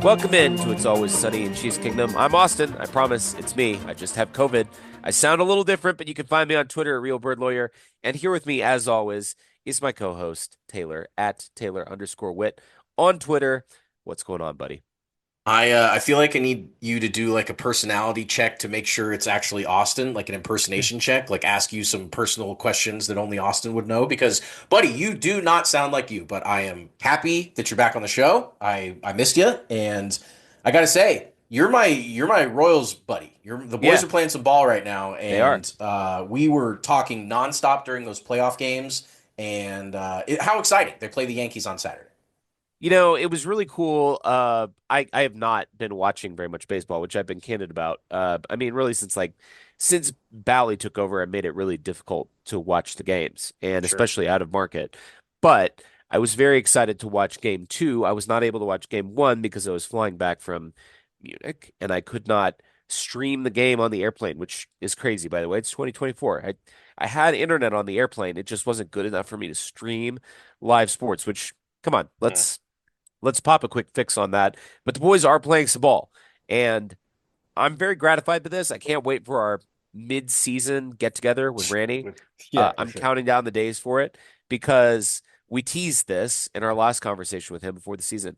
Welcome in to It's Always Sunny in Chiefs Kingdom. I'm Austin. I promise it's me. I just have COVID. I sound a little different, but you can find me on Twitter at RealBirdLawyer. And here with me, as always, is my co-host, Taylor, at Taylor_Wit on Twitter. What's going on, buddy? I feel like I need you to do like a personality check to make sure it's actually Austin, like an impersonation check, like ask you some personal questions that only Austin would know. Because, buddy, you do not sound like you. But I am happy that you're back on the show. I missed you, and I gotta say, you're my Royals buddy. The boys Yeah, are playing some ball right now, they are. and we were talking nonstop during those playoff games. And how exciting! They play the Yankees on Saturday. It was really cool. I have not been watching very much baseball, which I've been candid about. I mean, really since Bally took over and made it really difficult to watch the games, and Sure. especially out of market. But I was very excited to watch game two. I was not able to watch game one because I was flying back from Munich and I could not stream the game on the airplane, which is crazy, by the way. It's 2024. I had internet on the airplane. It just wasn't good enough for me to stream live sports, which come on, let's pop a quick fix on that. But the boys are playing some ball, and I'm very gratified by this. I can't wait for our mid-season get together with Randy. Yeah, for I'm sure. counting down the days for it because we teased this in our last conversation with him before the season.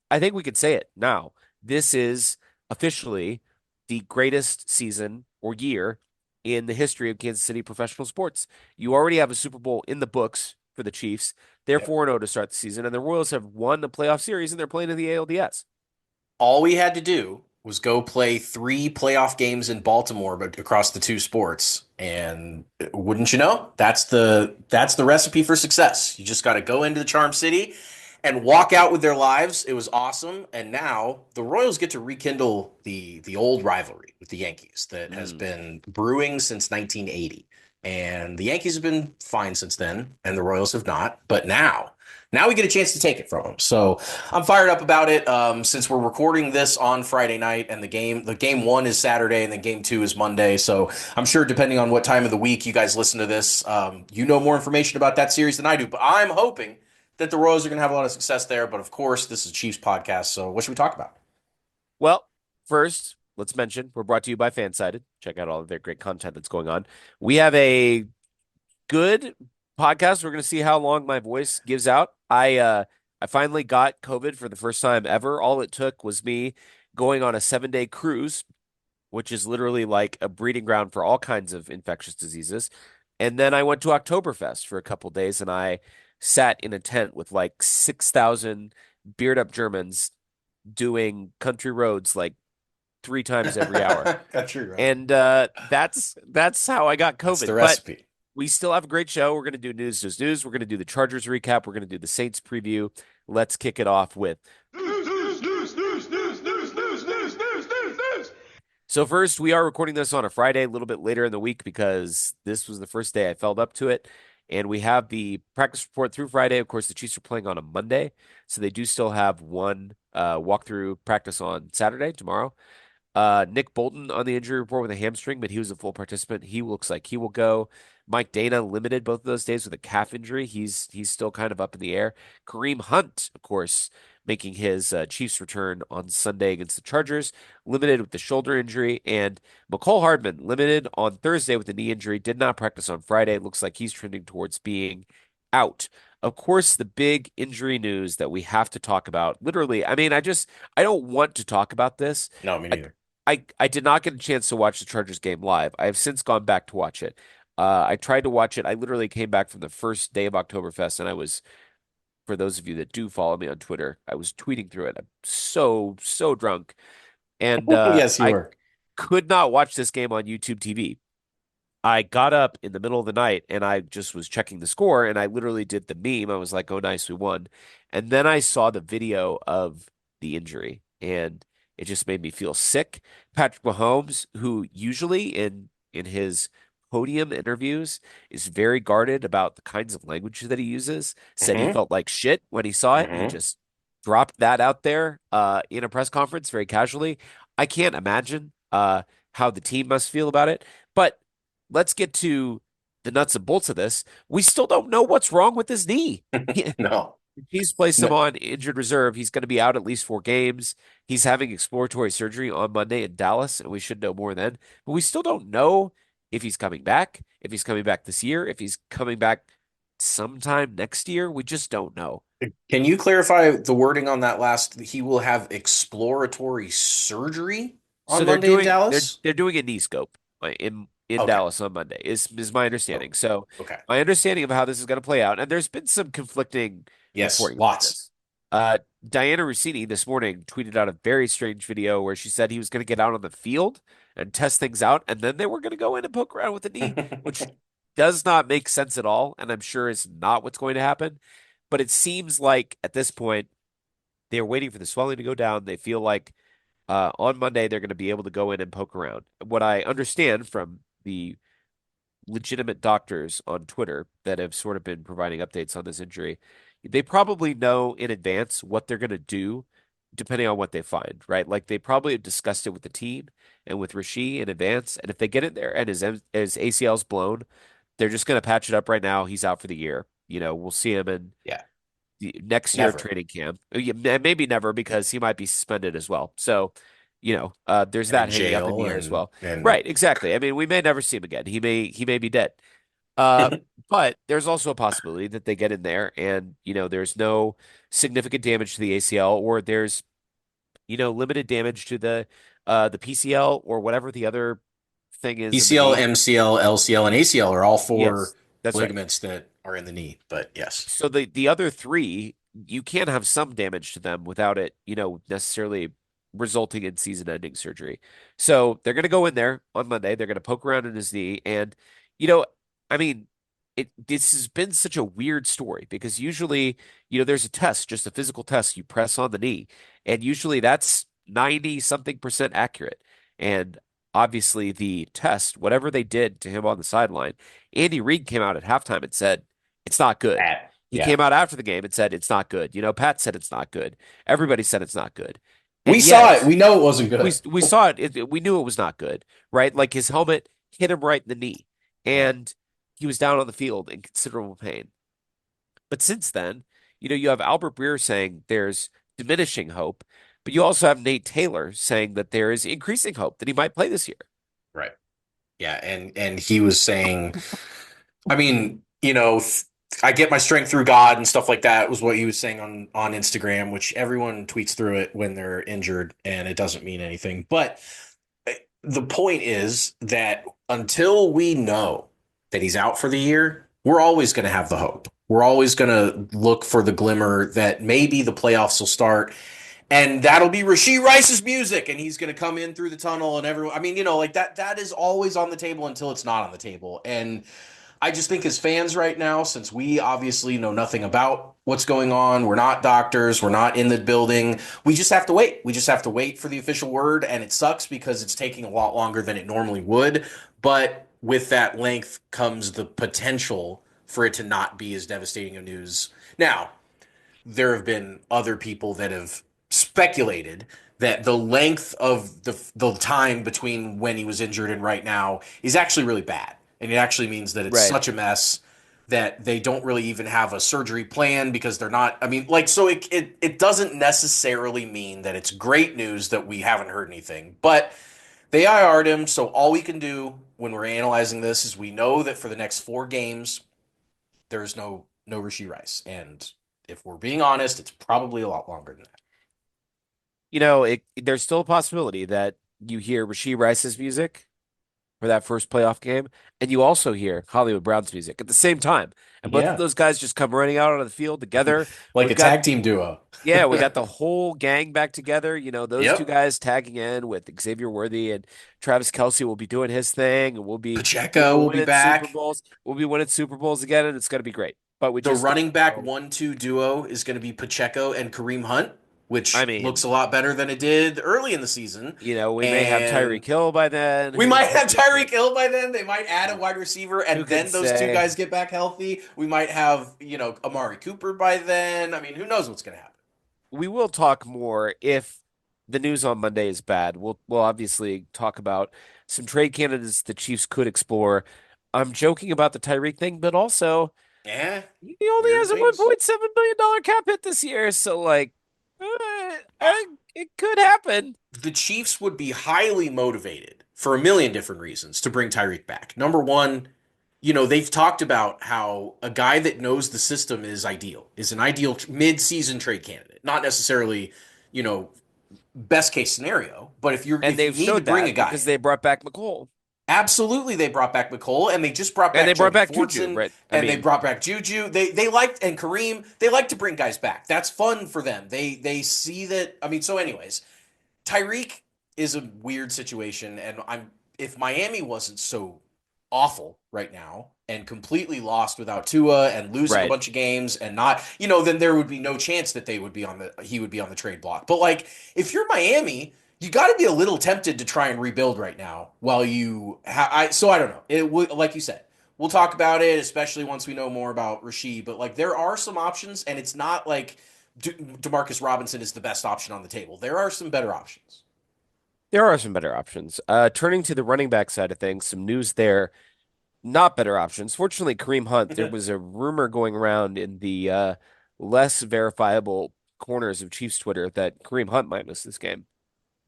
I think we could say it now. This is officially the greatest season or year in the history of Kansas City professional sports. You already have a Super Bowl in the books for the Chiefs. They're Yep. 4-0 to start the season, and the Royals have won the playoff series, and they're playing in the ALDS. All we had to do was go play three playoff games in Baltimore, but across the two sports. And wouldn't you know, that's the recipe for success. You just got to go into the Charm City and walk out with their lives. It was awesome. And now the Royals get to rekindle the old rivalry with the Yankees that has Mm. been brewing since 1980. And the Yankees have been fine since then, and the Royals have not. But now we get a chance to take it from them. So I'm fired up about it. Since we're recording this on Friday night, and the game one is Saturday, and then game two is Monday. So I'm sure, depending on what time of the week you guys listen to this, you know more information about that series than I do. But I'm hoping that the Royals are going to have a lot of success there. But of course, this is a Chiefs podcast. So what should we talk about? Well, first, let's mention we're brought to you by Fansided. Check out all of their great content that's going on. We have a good podcast. We're going to see how long my voice gives out. I finally got COVID for the first time ever. All it took was me going on a 7-day cruise, which is literally like a breeding ground for all kinds of infectious diseases. And then I went to Oktoberfest for a couple days and I sat in a tent with like 6,000 beard up Germans doing country roads like three times every hour. Got you right. And that's how I got That's the COVID. But recipe. we still have a great show. We're going to do news. We're going to do the Chargers recap. We're going to do the Saints preview. Let's kick it off with. So first, we are recording this on a Friday, a little bit later in the week because this was the first day I felt up to it. And we have the practice report through Friday. Of course, the Chiefs are playing on a Monday, so they do still have one walkthrough practice on Saturday, tomorrow. Nick Bolton on the injury report with a hamstring, but he was a full participant. He looks like he will go. Mike Dana limited both of those days with a calf injury. He's still kind of up in the air. Kareem Hunt, of course, making his Chiefs return on Sunday against the Chargers, limited with the shoulder injury, and McCole Hardman limited on Thursday with a knee injury. Did not practice on Friday. It looks like he's trending towards being out. Of course, the big injury news that we have to talk about, literally, I mean, I don't want to talk about this. No, me I, neither. I did not get a chance to watch the Chargers game live. I have since gone back to watch it. I tried to watch it. I literally came back from the first day of Oktoberfest, and for those of you that do follow me on Twitter, I was tweeting through it. I'm so drunk, and Yes, you I were. could not watch this game on YouTube TV. I got up in the middle of the night and I just was checking the score and I literally did the meme. I was like, "Oh, nice, we won." And then I saw the video of the injury and it just made me feel sick. Patrick Mahomes, who usually in his podium interviews is very guarded about the kinds of language that he uses, said he Mm-hmm. felt like shit when he saw it. He Mm-hmm. just dropped that out there in a press conference very casually. I can't imagine how the team must feel about it. But let's get to the nuts and bolts of this. We still don't know what's wrong with his knee. No. He's placed him No, on injured reserve. He's going to be out at least 4 games. He's having exploratory surgery on Monday in Dallas, and we should know more then. But we still don't know if he's coming back, if he's coming back this year, if he's coming back sometime next year. We just don't know. can you clarify the wording on that last? He will have exploratory surgery So on they're Monday in doing they're Dallas? they're doing a knee scope in Okay. Dallas on Monday is my Oh, understanding. So okay. my understanding of how this is going to play out, and there's been some conflicting Yes, reporting about lots. this. Diana Rossini this morning tweeted out a very strange video where she said he was going to get out on the field and test things out, and then they were going to go in and poke around with the knee, which does not make sense at all, and I'm sure is not what's going to happen. But it seems like at this point they're waiting for the swelling to go down. They feel like on Monday, they're going to be able to go in and poke around. What I understand from the legitimate doctors on Twitter that have sort of been providing updates on this injury, they probably know in advance what they're going to do depending on what they find, right? Like they probably have discussed it with the team and with Rasheed in advance. And if they get in there and his ACL's blown, they're just going to patch it up right now. He's out for the year. We'll see him in Yeah, the next year never. training camp. Yeah, maybe never because he might be suspended as well. So, there's And that in hanging up in jail the air as well. and Right, exactly. I mean, we may never see him again. He may be dead. Uh, but there's also a possibility that they get in there and, there's no significant damage to the ACL or there's, limited damage to the PCL or whatever the other thing is in the PCL, knee. MCL, LCL, and ACL are all four Yes, that's right. ligaments that are in the knee. But yes, So the other three, you can have some damage to them without it, necessarily resulting in season-ending surgery. So they're going to go in there on Monday. They're going to poke around in his knee, and you know, I mean, this has been such a weird story because usually, there's a test, just a physical test you press on the knee, and usually that's 90 something percent accurate. And obviously, the test, whatever they did to him on the sideline, Andy Reid came out at halftime and said it's not good. at He yeah, came out after the game and said it's not good. Pat said it's not good. Everybody said it's not good. we And saw it. yet We know it wasn't we good. we saw it, we knew it was not good, right? Like his helmet hit him right in the knee Yeah, and he was down on the field in considerable pain. But since then, you have Albert Breer saying there's diminishing hope, but you also have Nate Taylor saying that there is increasing hope that he might play this year. right. Yeah, and he was saying, I mean, I get my strength through God and stuff like that was what he was saying on Instagram, which everyone tweets through it when they're injured and it doesn't mean anything. But the point is that until we know that he's out for the year, we're always going to have the hope. We're always going to look for the glimmer that maybe the playoffs will start and that'll be Rashee Rice's music, and he's going to come in through the tunnel, and everyone. I mean, like that. That is always on the table until it's not on the table. And I just think as fans right now, since we obviously know nothing about what's going on, we're not doctors, we're not in the building. We just have to wait. We just have to wait for the official word, and it sucks because it's taking a lot longer than it normally would. But with that length comes the potential for it to not be as devastating of news. Now, there have been other people that have speculated that the length of the time between when he was injured and right now is actually really bad. And it actually means that it's Right. such a mess that they don't really even have a surgery plan because they're not. I mean, like, so it doesn't necessarily mean that it's great news that we haven't heard anything, but they IR'd him. So all we can do when we're analyzing this is we know that for the next 4 games, there's no Rishi Rice. And if we're being honest, it's probably a lot longer than that. There's still a possibility that you hear Rasheed Rice's music for that first playoff game, and you also hear Hollywood Brown's music at the same time. And both of Yeah, those guys just come running out on the field together. like We've a got, tag team duo. yeah, we got the whole gang back together. Those two Yep. guys tagging in with Xavier Worthy and Travis Kelsey will be doing his thing, and we'll Pacheco be will be winning Super back. Bowls. We'll be winning Super Bowls again, and it's going to be great. But we The just don't running back know. 1-2 duo is going to be Pacheco and Kareem Hunt, I which looks mean, a lot better than it did early in the season. we may have And Tyreek Hill by then. we Who might who have could Tyreek say? Hill by then. They might add a wide receiver, Who and could then those two say? guys get back healthy. We might have, Amari Cooper by then. I mean, who knows what's going to happen? We will talk more if the news on Monday is bad. We'll obviously talk about some trade candidates the Chiefs could explore. I'm joking about the Tyreek thing, but also, Yeah, He only weird has a things. $1.7 billion cap hit this year, so like, it could happen. The Chiefs would be highly motivated for a million different reasons to bring Tyreek back. Number one, they've talked about how a guy that knows the system is an ideal mid-season trade candidate. Not necessarily, you know, best case scenario, but And if you they've need to showed bring a that guy because in, they brought back McCole absolutely they brought back McCole and they just brought and they back brought Jody back Juju, Fortson right? I and they mean, brought back Juju. They liked and Kareem, they like to bring guys back. That's fun for them. They see that. I mean, so anyways, Tyreek is a weird situation, and I'm if Miami wasn't so awful right now and completely lost without Tua and losing a right. bunch of games and not, then there would be no chance that they would be on the he would be on the trade block. But like if you're Miami, you got to be a little tempted to try and rebuild right now while so I don't know. It would like you said. We'll talk about it, especially once we know more about Rasheed. But like, there are some options, and it's not like Demarcus Robinson is the best option on the table. There are some better options. There are some better options. Turning to the running back side of things, some news there. Not better options. Fortunately, Kareem Hunt, there was a rumor going around in the less verifiable corners of Chiefs Twitter that Kareem Hunt might miss this game.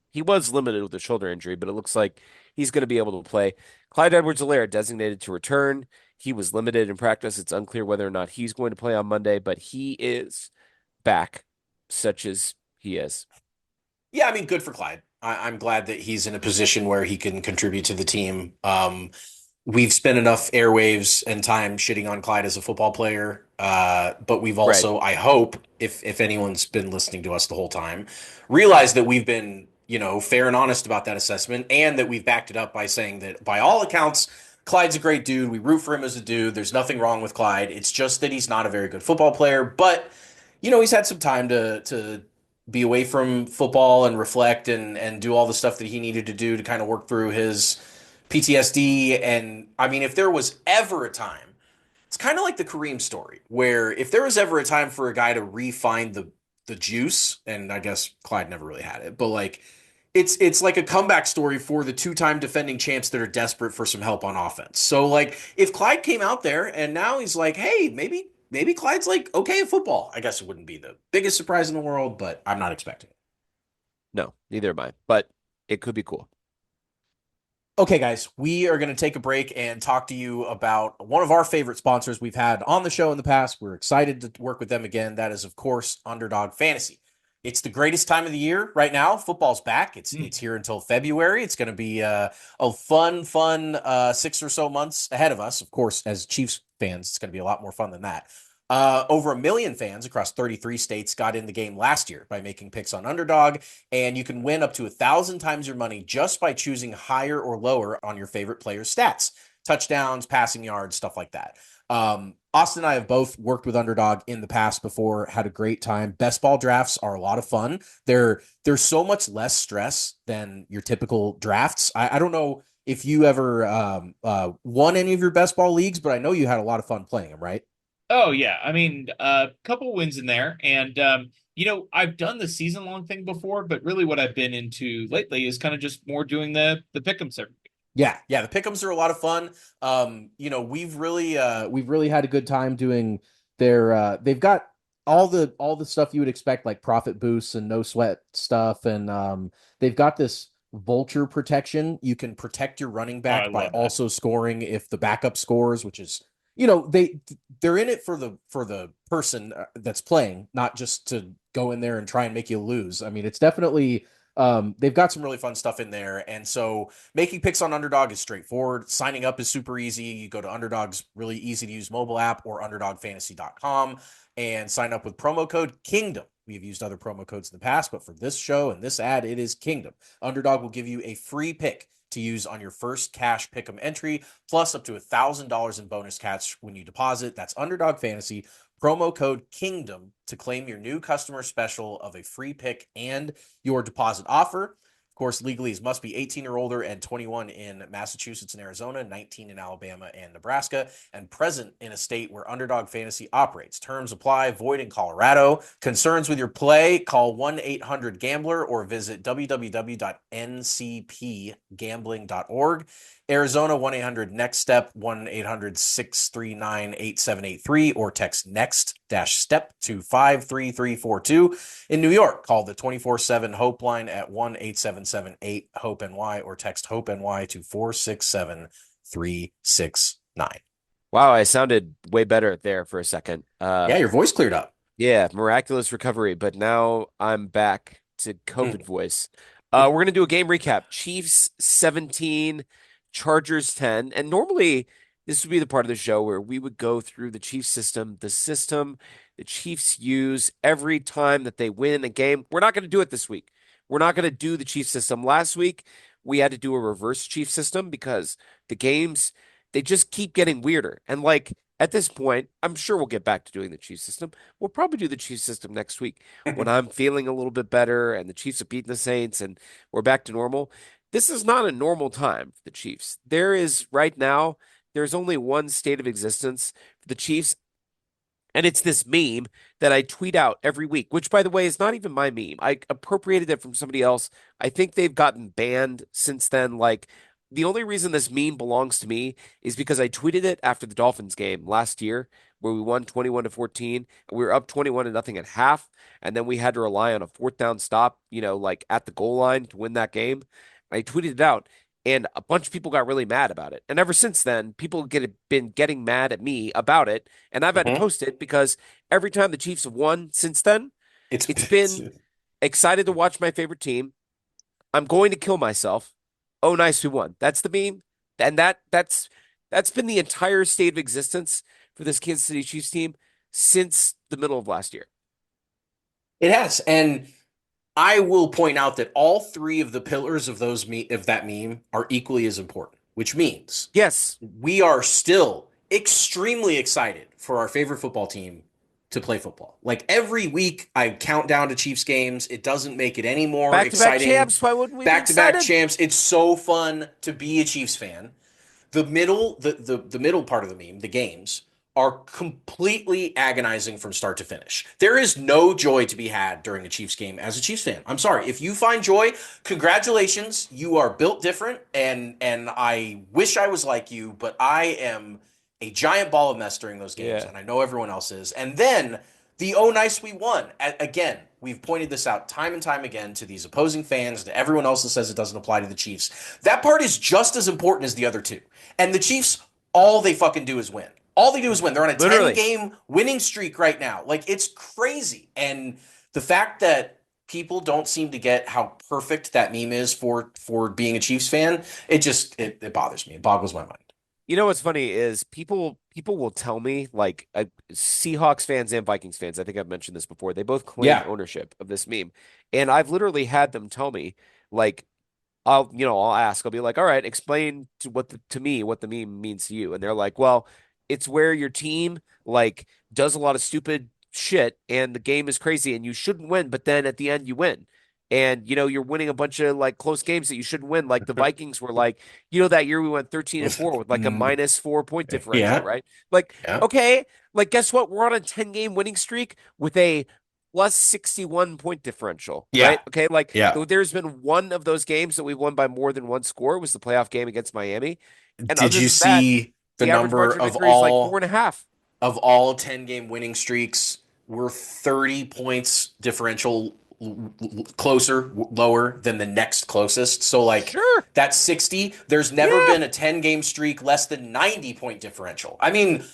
He was limited with a shoulder injury, but it looks like he's going to be able to play. Clyde Edwards-Helaire designated to return. He was limited in practice. It's unclear whether or not he's going to play on Monday, but he is back, such as he is. Yeah, I mean, good for Clyde. I'm glad that he's in a position where he can contribute to the team. We've spent enough airwaves and time shitting on Clyde as a football player, but we've Right. also, I hope, if anyone's been listening to us the whole time, realized that we've been, fair and honest about that assessment, and that we've backed it up by saying that, by all accounts, Clyde's a great dude. We root for him as a dude. There's nothing wrong with Clyde. It's just that he's not a very good football player, but he's had some time to be away from football and reflect and do all the stuff that he needed to do to kind of work through his PTSD. And I mean, if there was ever a time, it's kind of like the Kareem story, where if there was ever a time for a guy to refine the juice, and I guess Clyde never really had it, but like it's like a comeback story for the two-time defending champs that are desperate for some help on offense. So like if Clyde came out there and now he's like, hey, maybe Clyde's like okay at football. I guess it wouldn't be the biggest surprise in the world, but I'm not expecting it. No, neither am I, but it could be cool. Okay, guys, we are going to take a break and talk to you about one of our favorite sponsors we've had on the show in the past. We're excited to work with them again. That is, of course, Underdog Fantasy. It's the greatest time of the year right now. Football's back. It's here until February. It's going to be a fun 6 or so months ahead of us. Of course, as Chiefs fans, it's going to be a lot more fun than that. Over 1 million fans across 33 states got in the game last year by making picks on Underdog, and you can win up to 1,000 times your money just by choosing higher or lower on your favorite player's stats, touchdowns, passing yards, stuff like that. Austin and I have both worked with Underdog in the past before, had a great time. Best ball drafts are a lot of fun. There's so much less stress than your typical drafts. I don't know if you ever won any of your best ball leagues, but I know you had a lot of fun playing them, right? Oh yeah, I mean, a couple wins in there, and I've done the season long thing before, but really what I've been into lately is kind of just more doing the pick'ems every week. Yeah, the pick'ems are a lot of fun. We've really had a good time doing their they've got all the stuff you would expect, like profit boosts and no sweat stuff, and they've got this vulture protection. You can protect your running Oh, I back by love that. also scoring if the backup scores, which is they're in it for the person that's playing, not just to go in there and try and make you lose. I mean, it's definitely they've got some really fun stuff in there. And so making picks on Underdog is straightforward. Signing up is super easy. You go to Underdog's really easy to use mobile app or underdogfantasy.com and sign up with promo code Kingdom. We've used other promo codes in the past, but for this show and this ad, it is Kingdom. Underdog will give you a free pick to use on your first cash pick'em entry, plus up to $1,000 in bonus cash when you deposit. That's Underdog Fantasy. Promo code Kingdom to claim your new customer special of a free pick and your deposit offer. Of course, legalese must be 18 or older and 21 in Massachusetts and Arizona, 19 in Alabama and Nebraska, and present in a state where Underdog Fantasy operates. Terms apply, void in Colorado. Concerns with your play, call 1-800-GAMBLER or visit www.ncpgambling.org. Arizona, 1-800-NEXT-STEP, 1-800-639-8783, or text NEXT-STEP to 53342. In New York, call the 24/7 Hope line at 1-877-8-HOPE-NY or text HOPE-NY to 467-369. Wow, I sounded way better there for a second. Yeah, your voice cleared up. Yeah, miraculous recovery, but now I'm back to COVID voice. We're gonna do a game recap. Chiefs 17, Chargers 10. And normally this would be the part of the show where we would go through the system the Chiefs use every time that they win a game. We're not gonna do it this week. We're not gonna do the Chiefs system. Last week we had to do a reverse Chiefs system because the games they just keep getting weirder. And like at this point, I'm sure we'll get back to doing the Chiefs system. We'll probably do the Chiefs system next week when I'm feeling a little bit better and the Chiefs have beaten the Saints and we're back to normal. This is not a normal time for the Chiefs. There is right now, there's only one state of existence for the Chiefs, and it's this meme that I tweet out every week, which, by the way, is not even my meme. I appropriated it from somebody else. I think they've gotten banned since then. Like, the only reason this meme belongs to me is because I tweeted it after the Dolphins game last year, where we won 21-14. And we were up 21 to nothing at half. And then we had to rely on a fourth down stop, like at the goal line to win that game. I tweeted it out. And a bunch of people got really mad about it. And ever since then, been getting mad at me about it. And I've had to Mm-hmm. post it because every time the Chiefs have won since then, it's It's been excited to watch my favorite team. I'm going to kill myself. Oh, nice, we won. That's the meme. And that's been the entire state of existence for this Kansas City Chiefs team since the middle of last year. it has. And I will point out that all three of the pillars of that meme are equally as important, which means Yes. we are still extremely excited for our favorite football team to play football. Like every week, I count down to Chiefs games. It doesn't make it any more Back-to-back exciting. champs. Why wouldn't we be Back-to-back excited? champs. It's so fun to be a Chiefs fan. The middle part of the meme, the games, are completely agonizing from start to finish. There is no joy to be had during a Chiefs game as a Chiefs fan. I'm sorry. If you find joy, congratulations. You are built different, and I wish I was like you, but I am a giant ball of mess during those games, Yeah. and I know everyone else is. And then the oh nice we won. Again, we've pointed this out time and time again to these opposing fans, to everyone else that says it doesn't apply to the Chiefs. That part is just as important as the other two. And the Chiefs, all they fucking do is win. All they do is win. They're on a 10 Literally. game winning streak right now. Like, it's crazy. And the fact that people don't seem to get how perfect that meme is for being a Chiefs fan, it bothers me. It boggles my mind. You know what's funny is people will tell me like Seahawks fans and Vikings fans. I think I've mentioned this before. They both claim Yeah. ownership of this meme, and I've literally had them tell me like I'll ask. I'll be like, all right, explain to me what the meme means to you, and they're like, well, it's where your team like does a lot of stupid shit, and the game is crazy, and you shouldn't win, but then at the end you win. And you're winning a bunch of like close games that you shouldn't win. Like the Vikings were like, that year we went 13-4 with like a -4 point differential, Yeah. right? Like, Yeah. okay, like guess what? We're on a 10-game winning streak with a plus 61 point differential, Yeah. right? Okay, like Yeah. there's been one of those games that we won by more than one score was the playoff game against Miami. And Did other you than that, see the the average number margin of victory is like 4.5. of all 10-game winning streaks were 30 points differential closer, lower than the next closest? So like Sure. that's 60. There's never Yeah. been a 10-game streak less than 90-point differential. I mean,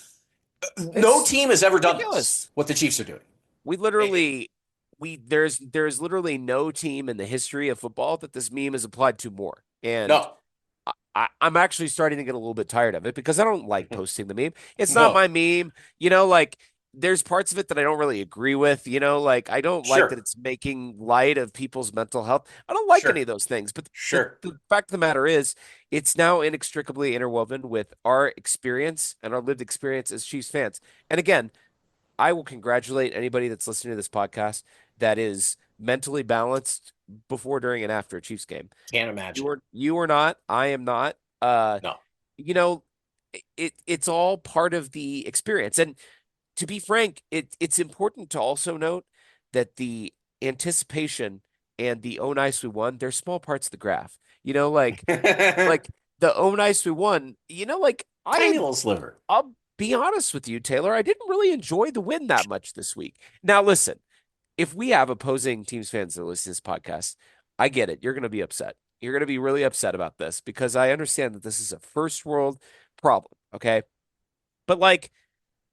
no It's team has ever done this, ridiculous. what the Chiefs are doing. We literally we there's literally no team in the history of football that this meme is applied to more. And No, I'm actually starting to get a little bit tired of it because I don't like posting the meme. It's not no, my meme. Like there's parts of it that I don't really agree with. Like I don't like that sure, it's making light of people's mental health. I don't like any of sure, those things. But the, sure. the fact of the matter is, it's now inextricably interwoven with our experience and our lived experience as Chiefs fans. And again, I will congratulate anybody that's listening to this podcast that is mentally balanced before, during, and after a Chiefs game. Can't imagine. You are not. I am not. No. You know, it's all part of the experience. And to be frank, it's important to also note that the anticipation and the oh nice we won, they're small parts of the graph. Like the oh nice we won, like Tiny little sliver. I'll be honest with you, Taylor, I didn't really enjoy the win that much this week. Now listen, if we have opposing teams fans that listen to this podcast, I get it. You're going to be upset. You're going to be really upset about this because I understand that this is a first world problem. Okay. But like,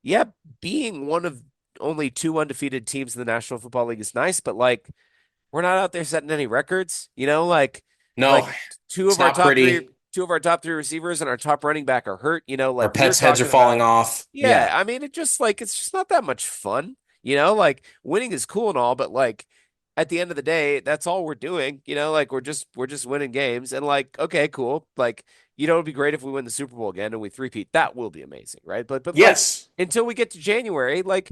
yeah, being one of only two undefeated teams in the National Football League is nice, but like, we're not out there setting any records, No, like two it's of our not top three, pretty. two of our top three receivers and our top running back are hurt, Our like we're pets' heads are talking falling about. off. Yeah, Yeah. I mean, it's just not that much fun, like winning is cool and all, but like at the end of the day, that's all we're doing, like we're just winning games and like, okay, cool. Like, it'd be great if we win the Super Bowl again and we three-peat. That will be amazing, right? But like Yes. until we get to January, like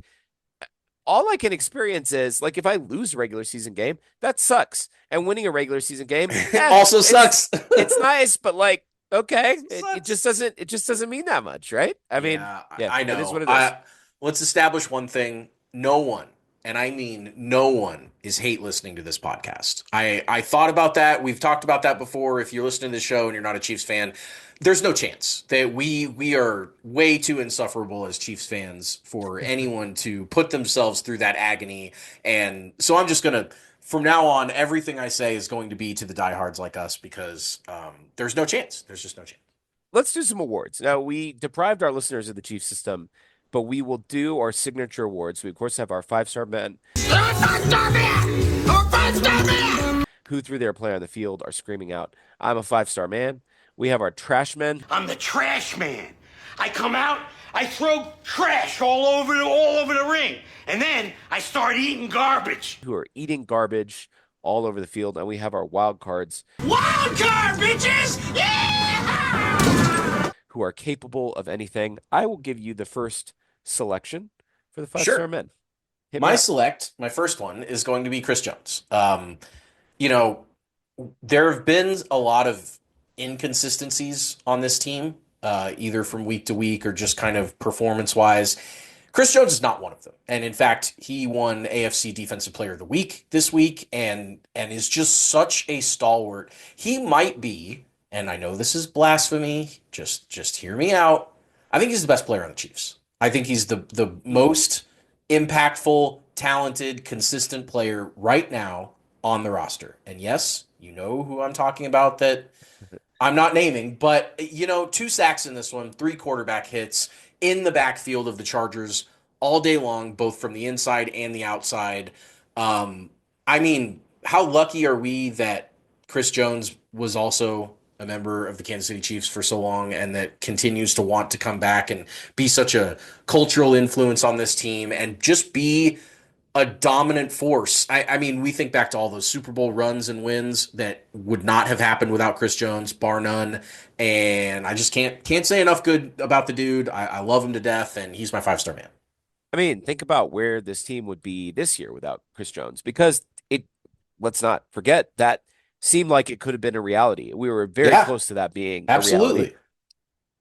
all I can experience is like if I lose a regular season game, that sucks. And winning a regular season game, Also it's sucks. it's nice, but like okay, Sucks. it just doesn't mean that much, right? I mean, Yeah, yeah, I it is know. what it is. I Let's establish one thing. No one, and I mean no one, is hate listening to this podcast. I thought about that. We've talked about that before. If you're listening to the show and you're not a Chiefs fan, there's no chance that we are way too insufferable as Chiefs fans for anyone to put themselves through that agony. And so I'm just gonna, from now on, everything I say is going to be to the diehards like us because there's no chance. There's just no chance. Let's do some awards. Now, we deprived our listeners of the Chief system, but we will do our signature awards. We, of course, have our five-star men who, through their play on the field, are screaming out, I'm a five-star man. We have our trash men I'm the trash man. I come out, I throw trash all over the ring, and then I start eating garbage. who are eating garbage all over the field. And we have our wild cards Wild card, bitches! Yeah! who are capable of anything. I will give you the first selection for the five-star Sure. men. Hit me My up. select, my first one is going to be Chris Jones. You know, there have been a lot of inconsistencies on this team, either from week to week or just kind of performance wise. Chris Jones is not one of them. And in fact, he won AFC Defensive Player of the Week this week and is just such a stalwart. He might be, and I know this is blasphemy, just hear me out. I think he's the best player on the Chiefs. I think he's the most impactful, talented, consistent player right now on the roster. And yes, you know who I'm talking about that I'm not naming, but two sacks in this one, three quarterback hits in the backfield of the Chargers all day long, both from the inside and the outside. Um, I mean, how lucky are we that Chris Jones was also a member of the Kansas City Chiefs for so long and that continues to want to come back and be such a cultural influence on this team and just be a dominant force. I mean, we think back to all those Super Bowl runs and wins that would not have happened without Chris Jones, bar none. And I just can't say enough good about the dude. I love him to death, and he's my five-star man. I mean, think about where this team would be this year without Chris Jones, because let's not forget that seemed like it could have been a reality. We were very Yeah, close to that being a reality. absolutely.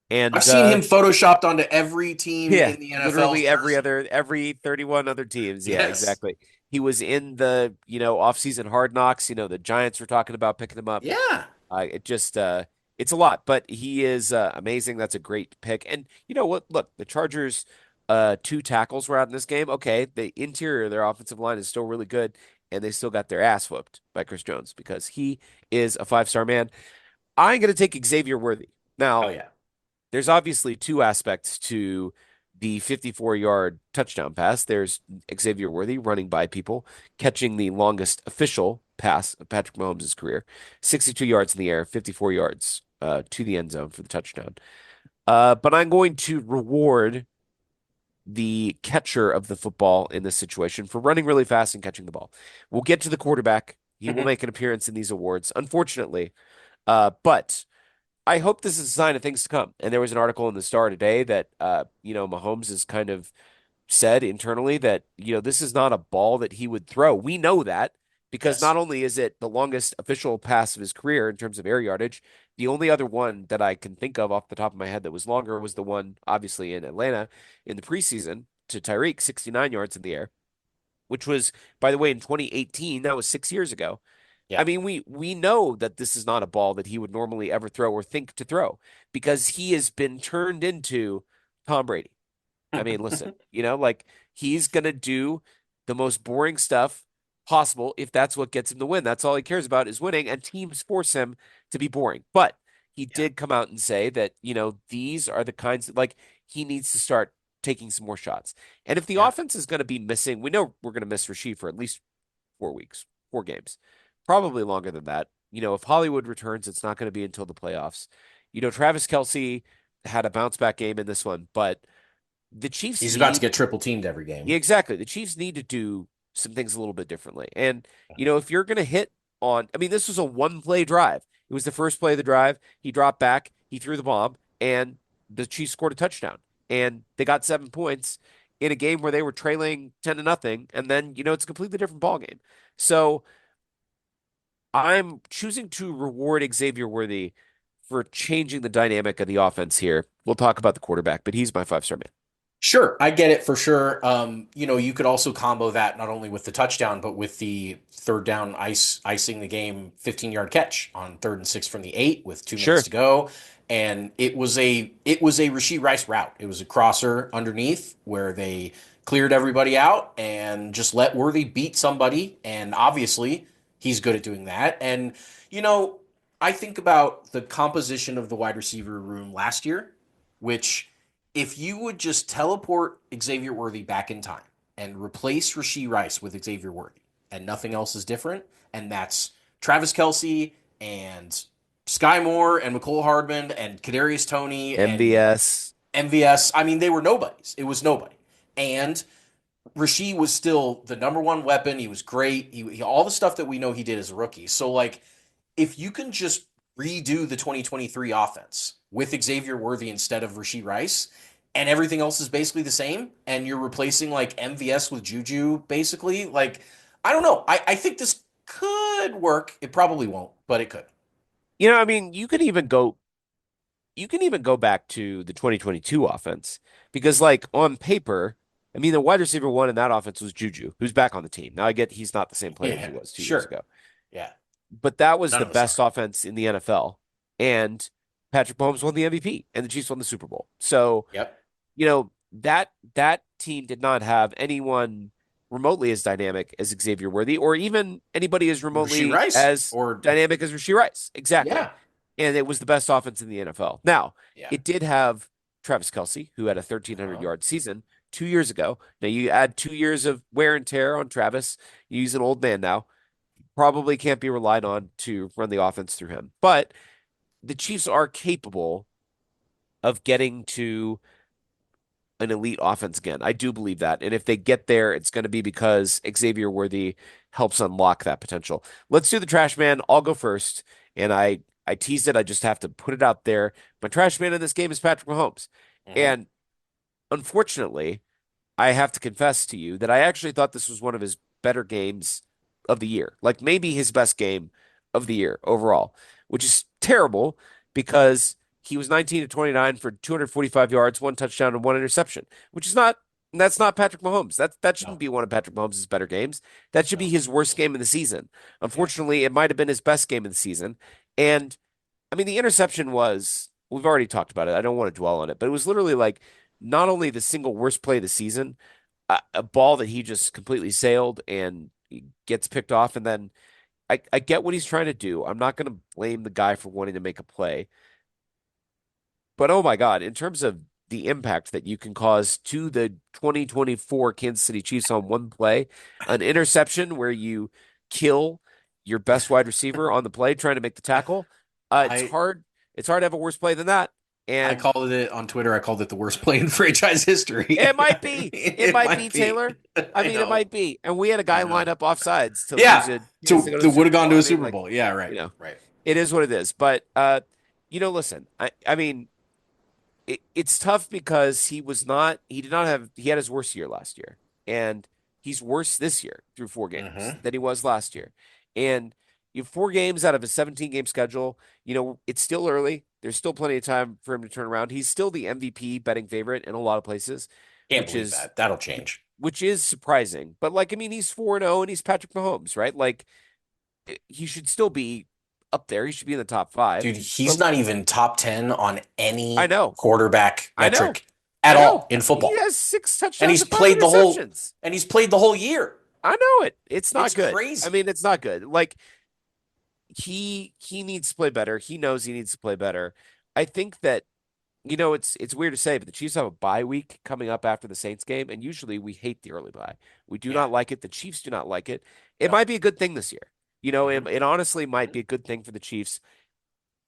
And I've seen him photoshopped onto every team yeah, in the NFL's literally jersey. every 31 other teams. Yeah, Yes. exactly. He was in the, off-season Hard Knocks, the Giants were talking about picking him up. Yeah. It just it's a lot, but he is amazing. That's a great pick. And you know what? Look, the Chargers two tackles were out in this game. Okay, the interior of their offensive line is still really good, and they still got their ass whooped by Chris Jones because he is a five-star man. I'm going to take Xavier Worthy. Oh Now, yeah. there's obviously two aspects to the 54-yard touchdown pass. There's Xavier Worthy running by people, catching the longest official pass of Patrick Mahomes' career, 62 yards in the air, 54 yards to the end zone for the touchdown. But I'm going to reward the catcher of the football in this situation for running really fast and catching the ball. We'll get to the quarterback. He will make an appearance in these awards, unfortunately. But I hope this is a sign of things to come. And there was an article in the Star today that, Mahomes has kind of said internally that, this is not a ball that he would throw. We know that because Yes. not only is it the longest official pass of his career in terms of air yardage, the only other one that I can think of off the top of my head that was longer was the one obviously in Atlanta in the preseason to Tyreek, 69 yards in the air, which was, by the way, in 2018. That was 6 years ago. I Yeah. mean, we know that this is not a ball that he would normally ever throw or think to throw because he has been turned into Tom Brady. I mean, listen, like he's gonna do the most boring stuff possible if that's what gets him the win. That's all he cares about is winning, and teams force him to be boring. But he Yeah. did come out and say that, these are the kinds of like he needs to start taking some more shots. And if the Yeah. offense is going to be missing, we know we're going to miss Rasheed for at least 4 weeks, 4 games, probably longer than that. If Hollywood returns, it's not going to be until the playoffs. Travis Kelce had a bounce back game in this one, but the Chiefs He's about to need get triple teamed every yeah, game. exactly. The Chiefs need to do some things a little bit differently. And, if you're going to hit on, I mean, this was a one play drive. It was the first play of the drive. He dropped back, he threw the bomb, and the Chiefs scored a touchdown. And they got 7 points in a game where they were trailing 10 to nothing. And then, it's a completely different ball game. So I'm choosing to reward Xavier Worthy for changing the dynamic of the offense here. We'll talk about the quarterback, but he's my 5-star man. Sure, I get it for sure. You could also combo that not only with the touchdown, but with the third down icing the game 15-yard catch on 3rd and 6 from the 8 with 2 minutes Sure. to go. And it was a Rashee Rice route. It was a crosser underneath where they cleared everybody out and just let Worthy beat somebody. And obviously, he's good at doing that. And you know, I think about the composition of the wide receiver room last year, which if you would just teleport Xavier Worthy back in time and replace Rashee Rice with Xavier Worthy, and nothing else is different, and that's Travis Kelce and Sky Moore and McCole Hardman and Kadarius Toney and MVS. MVS. I mean, they were nobodies. It was nobody. And Rashee was still the number one weapon. He was great. All the stuff that we know he did as a rookie. So, like, if you can just redo the 2023 offense with Xavier Worthy instead of Rashee Rice, and everything else is basically the same, and you're replacing like MVS with Juju, basically, like, I don't know. I think this could work. It probably won't, but it could. I mean, you can even go back to the 2022 offense because, like, on paper, I mean, the wide receiver one in that offense was Juju, who's back on the team. Now, I get he's not the same player he Yeah, was 2 years sure. ago, Yeah, but that was none the of us best are. offense in the NFL. And Patrick Mahomes won the MVP, and the Chiefs won the Super Bowl. So, Yep. that team did not have anyone remotely as dynamic as Xavier Worthy, or even anybody as Rashee remotely Rice as or dynamic as Rasheed Rice. Exactly. yeah, And it was the best offense in the NFL. Now, yeah. it did have Travis Kelce, who had a 1,300 Uh-huh. yard season 2 years ago. Now, you add 2 years of wear and tear on Travis. He's an old man now. Probably can't be relied on to run the offense through him. But the Chiefs are capable of getting to an elite offense again. I do believe that. And if they get there, it's going to be because Xavier Worthy helps unlock that potential. Let's do the trash man. I'll go first. And I teased it. I just have to put it out there. My trash man in this game is Patrick Mahomes. Mhm. And unfortunately, I have to confess to you that I actually thought this was one of his better games of the year, like maybe his best game of the year overall, which is terrible because he was 19 to 29 for 245 yards, one touchdown, and one interception, which is not, that's not Patrick Mahomes. That shouldn't No, be one of Patrick Mahomes' better games. That should be no. his worst game of the season. Yeah. Unfortunately, it might have been his best game of the season. And I mean, the interception was, we've already talked about it. I don't want to dwell on it, but it was literally like not only the single worst play of the season, a ball that he just completely sailed and he gets picked off. And then I get what he's trying to do. I'm not going to blame the guy for wanting to make a play. But oh my God, in terms of the impact that you can cause to the 2024 Kansas City Chiefs on one play, an interception where you kill your best wide receiver on the play trying to make the tackle, it's I hard. It's hard to have a worse play than that. I And called it on Twitter. I called it the worst play in franchise history. it might be. It It might be, might be. Taylor. I I mean, it know. might be. And we had a I guy line know. up offsides to lose Yeah. a chance to To go to the that would Super have gone Bowl. to I a mean, Super like, Bowl. Yeah, you right. know, Right. it is what it is. But listen, I mean, it's tough because he did not have, he had his worst year last year. And he's worse this year through 4 games Hmm. than he was last year. And you have 4 games out of a 17-game schedule. It's still early. There's still plenty of time for him to turn around. He's still the MVP betting favorite in a lot of places, Can't which believe is that. That'll change. which is surprising. But like, I mean, he's 4-0 and he's Patrick Mahomes, right? Like he should still be up there. He should be in the top five. Dude, he's But not even top 10 on I any know, quarterback I know, metric at I know. all in He football. has 6 And touchdowns he's and five played the whole interceptions. and he's played the whole year. I know it. It's It's not good. I crazy. mean, it's not good. Like he needs to play better. He knows he needs to play better. I think that it's weird to say, but the Chiefs have a bye week coming up after the Saints game, and usually we hate the early bye. We do Yeah. not like it. The Chiefs do not like it. It No. might be a good thing this year. Hmm. It honestly might be a good thing for the Chiefs,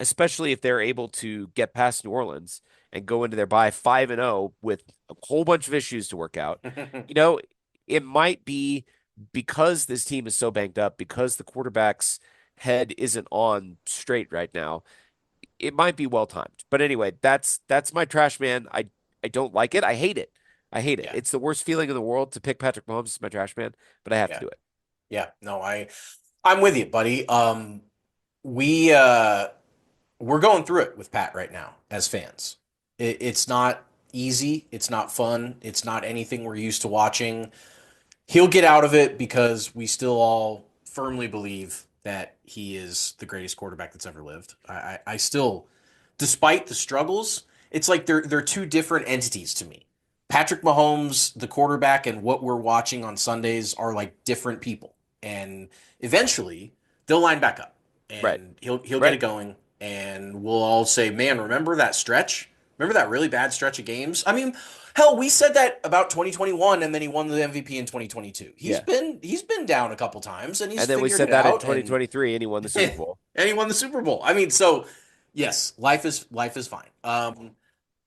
especially if they're able to get past New Orleans and go into their bye 5-0 with a whole bunch of issues to work out. You know, it might be because this team is so banged up, because the quarterback's head isn't on straight right now. It might be well timed. But anyway, that's my trash man. I don't like it. I hate it. I hate it. Yeah. It's the worst feeling in the world to pick Patrick Mahomes as my trash man, but I have to Yeah. do it. Yeah. No, I'm with you, buddy. We we're going through it with Pat right now as fans. It's not easy. It's not fun. It's not anything we're used to watching. He'll get out of it because we still all firmly believe that he is the greatest quarterback that's ever lived. I still, despite the struggles, it's like they're two different entities to me. Patrick Mahomes, the quarterback, and what we're watching on Sundays are like different people. And eventually they'll line back up Right. and he'll get Right. it going. And we'll all say, man, remember that stretch? Remember that really bad stretch of games? I mean, hell, we said that about 2021, and then he won the MVP in 2022. Yeah. He's been down a couple times, and he's And then we figured said it that in out, and 2023 and he won the Super Bowl. and he won the Super Bowl. I mean, so yes, life is fine.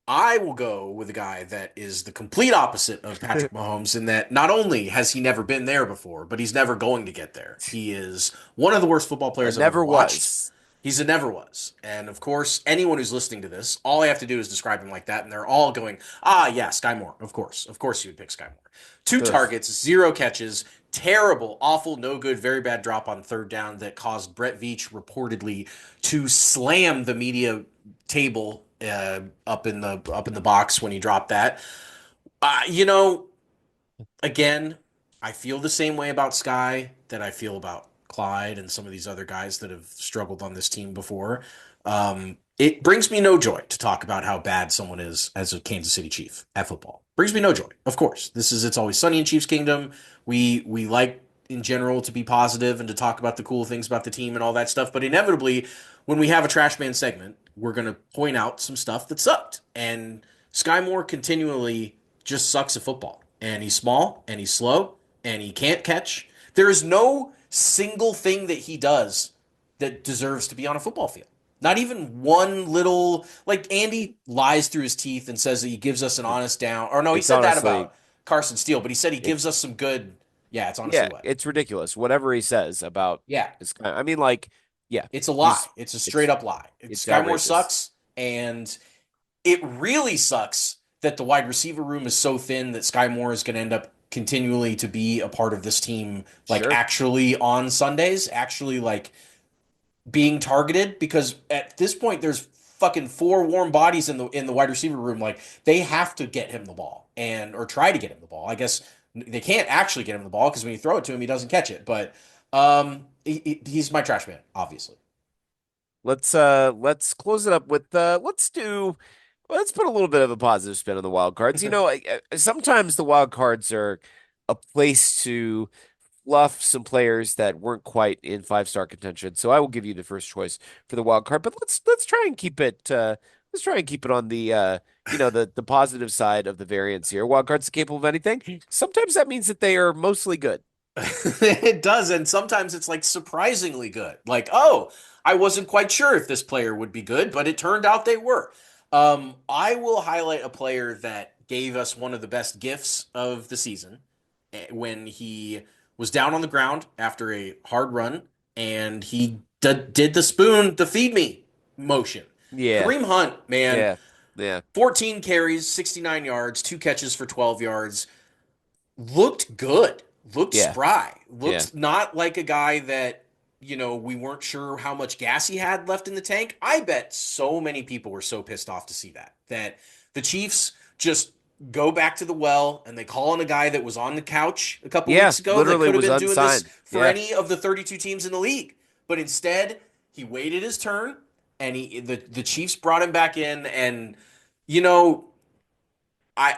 I will go with a guy that is the complete opposite of Patrick Mahomes in that not only has he never been there before, but he's never going to get there. He is one of the worst football players I've ever Never watched. was. He's a never was. And of course, anyone who's listening to this, all I have to do is describe him like that, and they're all going, ah, yeah, Sky Moore. Of course. Of course you would pick Sky Moore. 2 Ugh. targets, 0 catches, terrible, awful, no good, very bad drop on 3rd down that caused Brett Veach reportedly to slam the media table up in the box when he dropped that. You know, again, I feel the same way about Sky that I feel about Clyde and some of these other guys that have struggled on this team before. It brings me no joy to talk about how bad someone is as a Kansas City Chief at football. Brings me no joy. Of course, it's always sunny in Chiefs Kingdom. We like in general to be positive and to talk about the cool things about the team and all that stuff. But inevitably, when we have a trash man segment, we're going to point out some stuff that sucked. And Sky Moore continually just sucks at football. And he's small and he's slow and he can't catch. There is no single thing that he does that deserves to be on a football field. Not even one little, like Andy lies through his teeth and says that he gives us an honest down. Or no, he It's said that honestly, about Carson Steele, but he said he gives it's us some good. Yeah, it's honestly yeah, what. it's ridiculous. Whatever he says about Yeah, this guy. I mean, like, yeah, it's a lie. he's It's a straight it's up lie. it's Sky Moore outrageous. sucks, and it really sucks that the wide receiver room is so thin that Sky Moore is going to end up continually to be a part of this team, like Sure. actually on Sundays, actually like being targeted. Because at this point, there's fucking 4 warm bodies in the wide receiver room. Like they have to get him the ball or try to get him the ball. I guess they can't actually get him the ball because when you throw it to him, he doesn't catch it. But he's my trash man, obviously. Let's close it up with let's put a little bit of a positive spin on the wild cards. Sometimes the wild cards are a place to fluff some players that weren't quite in 5-star contention. So I will give you the first choice for the wild card, but let's try and keep it on the positive side of the variance here. Wild cards are capable of anything. Sometimes that means that they are mostly good. It does, and sometimes it's like surprisingly good. Like, oh, I wasn't quite sure if this player would be good, but it turned out they were. I will highlight a player that gave us one of the best gifts of the season when he was down on the ground after a hard run and he did the feed me motion. Yeah. Kareem Hunt, man, Yeah. Yeah. 14 carries, 69 yards, 2 catches for 12 yards. Looked good. looked Yeah, spry, yeah, looked not like a guy that, we weren't sure how much gas he had left in the tank. I bet so many people were so pissed off to see that the Chiefs just go back to the well and they call on a guy that was on the couch a couple yeah. weeks ago that Literally could have was been doing this unsigned. for Yeah, any of the 32 teams in the league. But instead, he waited his turn and the Chiefs brought him back in and you know, I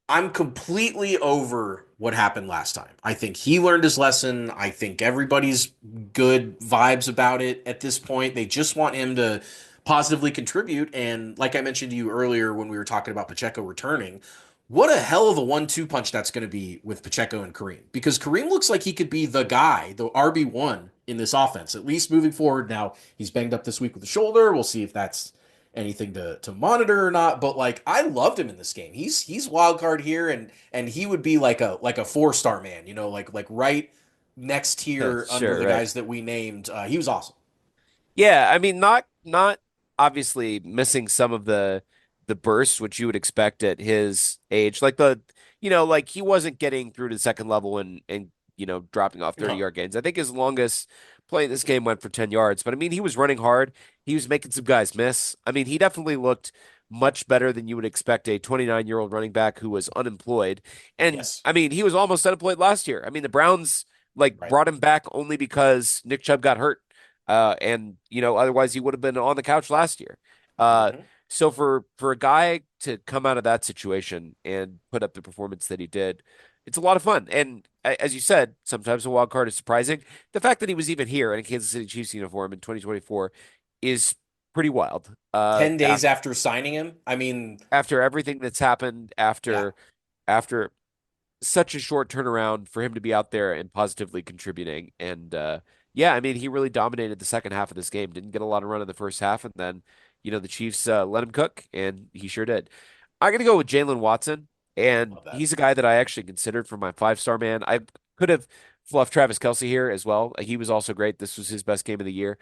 I'm completely over what happened last time. I think he learned his lesson. I think everybody's good vibes about it at this point. They just want him to positively contribute. And like I mentioned to you earlier when we were talking about Pacheco returning, what a hell of a 1-2 punch that's going to be with Pacheco and Kareem. Because Kareem looks like he could be the guy, the RB1 in this offense, at least moving forward. Now, he's banged up this week with the shoulder. We'll see if that's anything to monitor or not. But like I loved him in this game. He's wild card here, and he would be like a 4-star man, like right next tier under sure, the right. guys that we named. He was awesome. Yeah, I mean, not obviously missing some of the bursts which you would expect at his age. Like like he wasn't getting through to the second level and dropping off 30 No. yard gains. I think his longest play in this game went for 10 yards, but I mean, he was running hard. He was making some guys miss. I mean, he definitely looked much better than you would expect a 29-year-old running back who was unemployed. And Yes. I mean, he was almost unemployed last year. I mean, the Browns like Right. brought him back only because Nick Chubb got hurt. And otherwise he would have been on the couch last year. Uh, Hmm. so for a guy to come out of that situation and put up the performance that he did, it's a lot of fun. And as you said, sometimes a wild card is surprising. The fact that he was even here in a Kansas City Chiefs uniform in 2024 is pretty wild. 10 days after signing him, I mean, After everything that's happened, yeah, after such a short turnaround for him to be out there and positively contributing. And yeah, I mean, he really dominated the second half of this game. Didn't get a lot of run in the first half, and then the Chiefs let him cook, and he sure did. I'm gonna go with Jalen Watson, and love that. he's a guy that I actually considered for my 5-star man. I could have fluffed Travis Kelce here as well. He was also great. This was his best game of the year,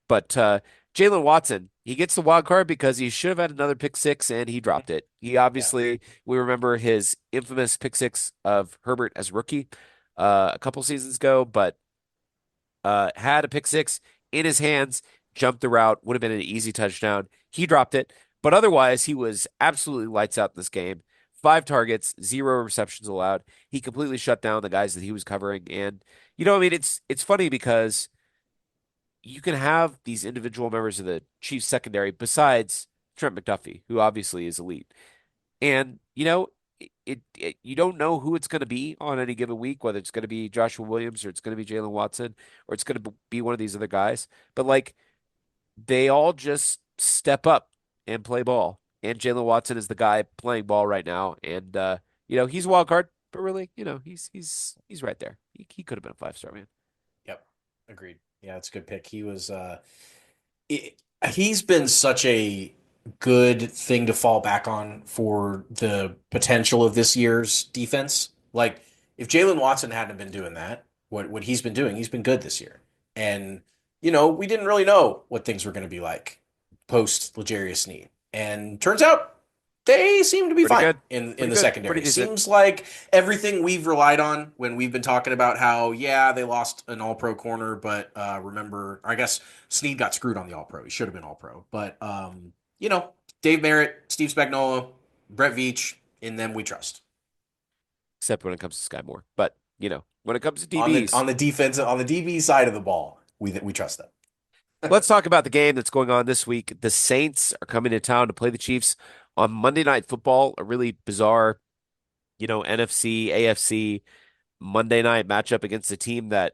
but Jalen Watson, he gets the wild card because he should have had another pick six and he dropped it. He Yeah. obviously, we remember his infamous pick six of Herbert as rookie a couple seasons ago, but had a pick six in his hands, jumped the route, would have been an easy touchdown. He dropped it, but otherwise, he was absolutely lights out in this game. 5 targets, 0 receptions allowed. He completely shut down the guys that he was covering, and I mean, it's funny because you can have these individual members of the Chiefs secondary besides Trent McDuffie, who obviously is elite. And you don't know who it's going to be on any given week, whether it's going to be Joshua Williams or it's going to be Jalen Watson or it's going to be one of these other guys. But like they all just step up and play ball. And Jalen Watson is the guy playing ball right now. And he's a wild card, but really, he's right there. He could have been a 5-star man. Yep. Agreed. Yeah, it's a good pick. It, he's been such a good thing to fall back on for the potential of this year's defense. Like, if Jalen Watson hadn't been doing that, what he's been doing, he's been good this year. And, we didn't really know what things were going to be like post L'Jarius Sneed. And turns out they seem to be Pretty fine good. in Pretty the good. Pretty secondary. decent. Seems like everything we've relied on when we've been talking about how, yeah, they lost an all pro corner, but remember, I guess Snead got screwed on the all pro. He should have been all pro. But, Dave Merritt, Steve Spagnuolo, Brett Veach, in them we trust. Except when it comes to Sky Moore. But, when it comes to On the DBs, defense, on the DB side of the ball, we trust them. let's talk about the game that's going on this week. The Saints are coming to town to play the Chiefs on Monday Night Football, a really bizarre, NFC, AFC Monday night matchup against a team that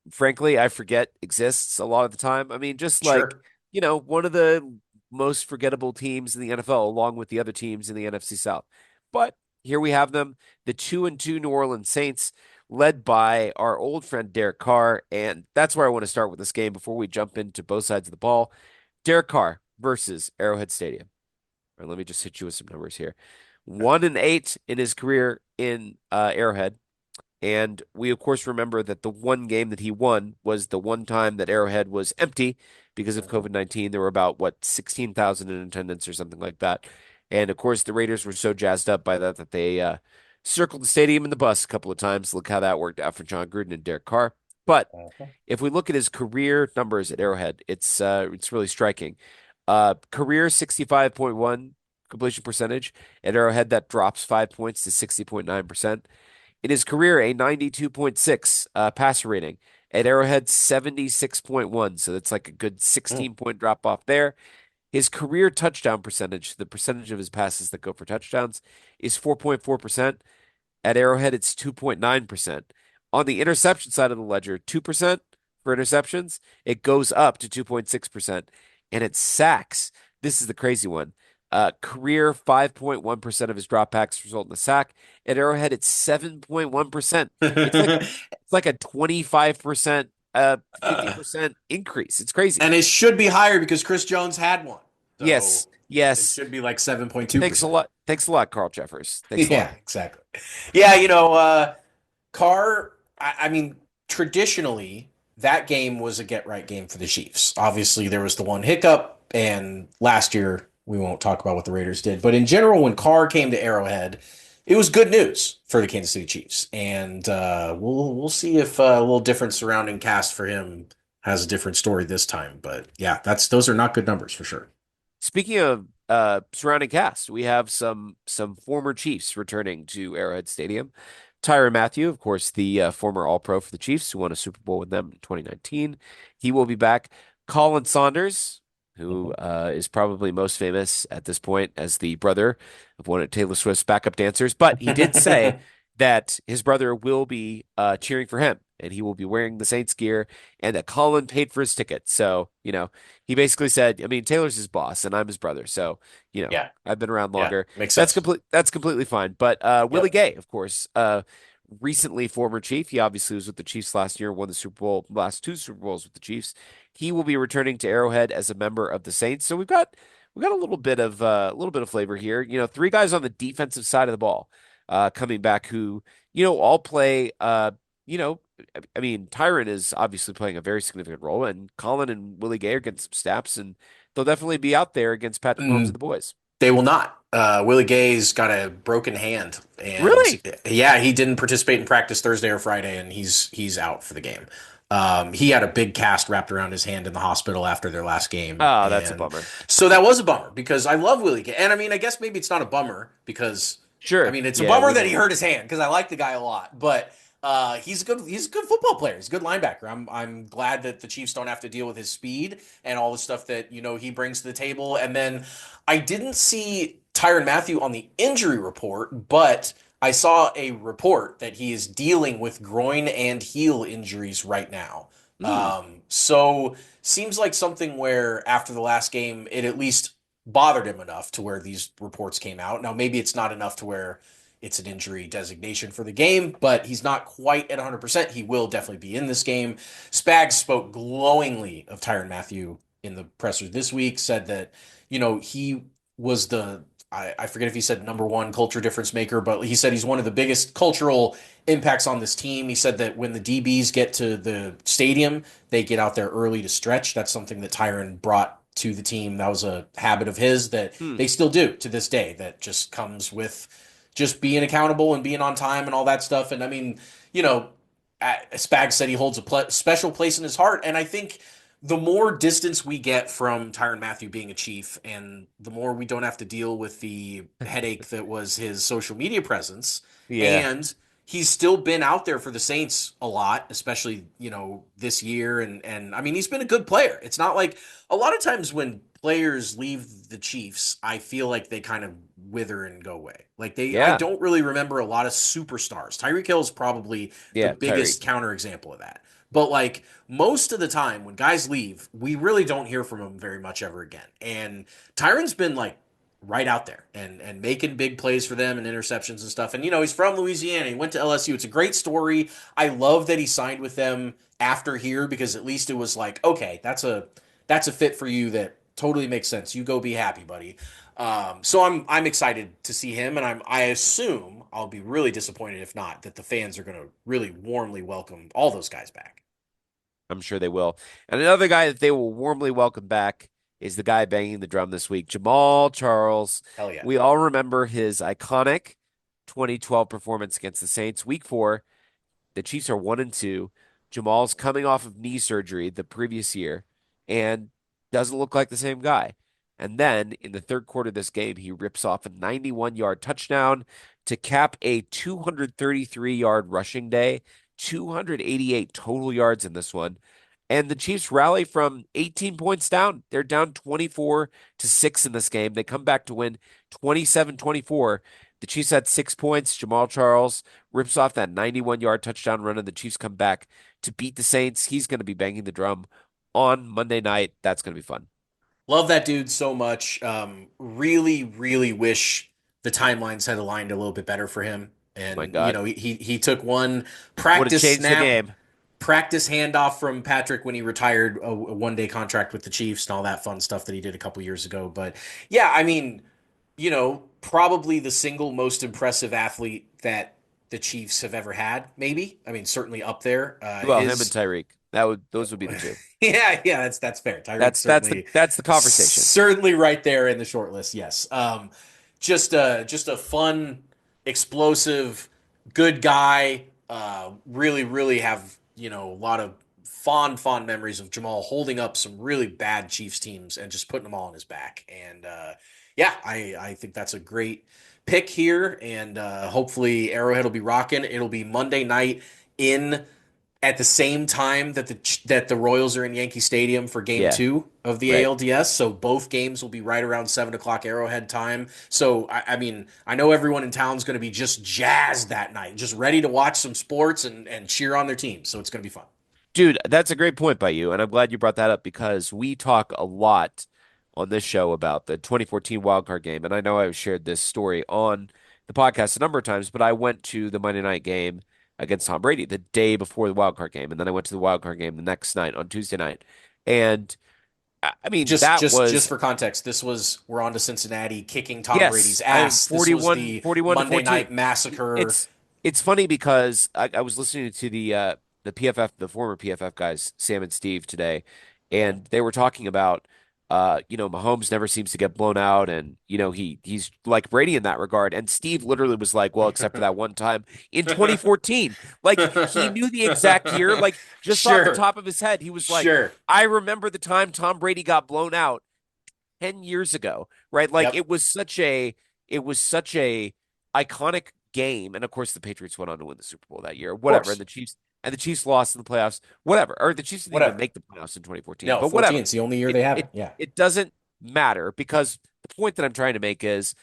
frankly, I forget exists a lot of the time. I mean, just like, Sure. one of the most forgettable teams in the NFL, along with the other teams in the NFC South. But here we have them, the 2-2 New Orleans Saints, led by our old friend Derek Carr. And that's where I want to start with this game before we jump into both sides of the ball. Derek Carr versus Arrowhead Stadium. All right, let me just hit you with some numbers here. 1-8 in his career in Arrowhead. And we, of course, remember that the one game that he won was the one time that Arrowhead was empty because of COVID-19. There were about, 16,000 in attendance or something like that. And of course, the Raiders were so jazzed up by that they circled the stadium in the bus a couple of times. Look how that worked out for John Gruden and Derek Carr. But Mhm. if we look at his career numbers at Arrowhead, it's really striking. Career 65.1 completion percentage at Arrowhead, that drops 5 points to 60.9%. In his career, a 92.6 passer rating. At Arrowhead, 76.1. So that's like a good Mm. 16-point drop off there. His career touchdown percentage, the percentage of his passes that go for touchdowns, is 4.4%. At Arrowhead, it's 2.9%. On the interception side of the ledger, 2% for interceptions. It goes up to 2.6%. And it sacks. This is the crazy one. Career 5.1% of his dropbacks result in a sack. At Arrowhead, it's 7.1%. It's like a 25%, Uh, 50% increase. It's crazy. and it should be higher because Chris Jones had one. So Yes, it yes. should be like Thanks a 7.2%. lot. Thanks a lot, Carl Jeffers. Thanks a lot. Yeah, exactly. Yeah, Carr, I mean, traditionally, that game was a get right game for the Chiefs. Obviously, there was the one hiccup, and last year, we won't talk about what the Raiders did. But in general, when Carr came to Arrowhead, it was good news for the Kansas City Chiefs. And we'll see if a little different surrounding cast for him has a different story this time. But yeah, those are not good numbers for sure. Speaking of surrounding cast, we have some former Chiefs returning to Arrowhead Stadium. Tyrann Mathieu, of course, the former All-Pro for the Chiefs, who won a Super Bowl with them in 2019. He will be back. Colin Saunders, who is probably most famous at this point as the brother of one of Taylor Swift's backup dancers, but he did say that his brother will be cheering for him and he will be wearing the Saints gear and that Colin paid for his ticket. So, he basically said, I mean, Taylor's his boss and I'm his brother. So, Yeah, I've been around yeah, longer. makes That's sense. completely fine. But Willie Yep. Gay, of course, recently former Chief. He obviously was with the Chiefs last year, won the Super Bowl, last two Super Bowls with the Chiefs. He will be returning to Arrowhead as a member of the Saints. So we've got a little bit of flavor here. Three guys on the defensive side of the ball coming back who, all play you know, I mean, Tyron is obviously playing a very significant role, and Colin and Willie Gay are getting some snaps, and they'll definitely be out there against Patrick Mahomes and Mm, the boys. They will not. Willie Gay's got a broken hand, and Really? yeah, he didn't participate in practice Thursday or Friday, and he's out for the game. He had a big cast wrapped around his hand in the hospital after their last game, Oh, that's a and bummer. so that was a bummer because I love Willie Gay, and I mean, I guess maybe it's not a bummer because I Sure. mean it's a Yeah, bummer we that he don't. hurt his hand because I like the guy a lot, but he's a good football player. He's a good linebacker. I'm glad that the Chiefs don't have to deal with his speed and all the stuff that he brings to the table. And then I didn't see Tyrann Mathieu on the injury report, but I saw a report that he is dealing with groin and heel injuries right now. Hmm. So seems like something where after the last game, it at least bothered him enough to where these reports came out. Now maybe it's not enough to where it's an injury designation for the game, but he's not quite at 100%. He will definitely be in this game. Spags spoke glowingly of Tyrann Mathieu in the presser this week, said that, he was I forget if he said number one culture difference maker, but he said he's one of the biggest cultural impacts on this team. He said that when the DBs get to the stadium, they get out there early to stretch. That's something that Tyrann brought to the team. That was a habit of his that Hmm. they still do to this day. That just comes with just being accountable and being on time and all that stuff. And I mean, you know, Spags said he holds a special place in his heart. And I think the more distance we get from Tyrann Mathieu being a Chief and the more we don't have to deal with the headache that was his social media presence, Yeah. and he's still been out there for the Saints a lot, especially, this year. And I mean, he's been a good player. It's not like a lot of times when players leave the Chiefs, I feel like they kind of wither and go away. I Yeah. don't really remember a lot of superstars. Tyreek Hill is probably the Yeah. biggest Tyreek. counterexample of that. But like most of the time when guys leave, we really don't hear from them very much ever again. And Tyron's been like right out there and making big plays for them and interceptions and stuff. And he's from Louisiana. He went to LSU. It's a great story. I love that he signed with them after here because at least it was like, okay, that's a fit for you that totally makes sense. You go be happy, buddy. So I'm excited to see him, and I assume I'll be really disappointed if not that the fans are going to really warmly welcome all those guys back. I'm sure they will. And another guy that they will warmly welcome back is the guy banging the drum this week, Jamal Charles. Hell yeah. We all remember his iconic 2012 performance against the Saints. Week 4, the Chiefs are 1-2. Jamal's coming off of knee surgery the previous year and doesn't look like the same guy. And then in the third quarter of this game, he rips off a 91-yard touchdown to cap a 233-yard rushing day, 288 total yards in this one. And the Chiefs rally from 18 points down. They're down 24-6 in this game. They come back to win 27-24. The Chiefs had 6 points. Jamal Charles rips off that 91-yard touchdown run, and the Chiefs come back to beat the Saints. He's going to be banging the drum on Monday night. That's going to be fun. Love that dude so much. Really, really wish the timelines had aligned a little bit better for him. My And God. he took one Would have practice changed the snap, game. practice handoff from Patrick when he retired a one-day contract with the Chiefs and all that fun stuff that he did a couple years ago. But yeah, I mean, probably the single most impressive athlete that the Chiefs have ever had, maybe. I mean, certainly up there. Well, him and Tyreek. Those would be the two. Yeah, that's fair. Tyreek That's the conversation. certainly right there in the short list. Yes, just a fun, explosive, good guy. Really, really have a lot of fond memories of Jamal holding up some really bad Chiefs teams and just putting them all on his back. And yeah, I think that's a great pick here. And hopefully Arrowhead will be rocking. It'll be Monday night in at the same time that the Royals are in Yankee Stadium for Game Yeah. 2 of the Right. ALDS. So both games will be right around 7 o'clock Arrowhead time. So I mean, I know everyone in town's going to be just jazzed that night, just ready to watch some sports and cheer on their team. So it's going to be fun. Dude, that's a great point by you, and I'm glad you brought that up because we talk a lot on this show about the 2014 wildcard game, and I know I've shared this story on the podcast a number of times, but I went to the Monday night game against Tom Brady the day before the wildcard game, and then I went to the wildcard game the next night on Tuesday night. And I mean, that Just was for context, we're on to Cincinnati kicking Tom Brady's yes, I ass. This was 41, the 41 to Monday 14. Night Massacre. It's funny because I was listening to the PFF, the former PFF guys, Sam and Steve today, and they were talking about Mahomes never seems to get blown out, and he's like Brady in that regard. And Steve literally was like, well, except for that one time in 2014. Like he knew the exact year, like just off the Sure. top of his head. He was like, Sure. I remember the time Tom Brady got blown out 10 years ago, right? Like Yep. it was such a iconic game. And of course the Patriots went on to win the Super Bowl that year, whatever. course. And the Chiefs lost in the playoffs, whatever. Or the Chiefs didn't Whatever. even make the playoffs in 2014. No, But 14. whatever. It's the only year It, they have it it. Yeah. it doesn't matter because the point that I'm trying to make is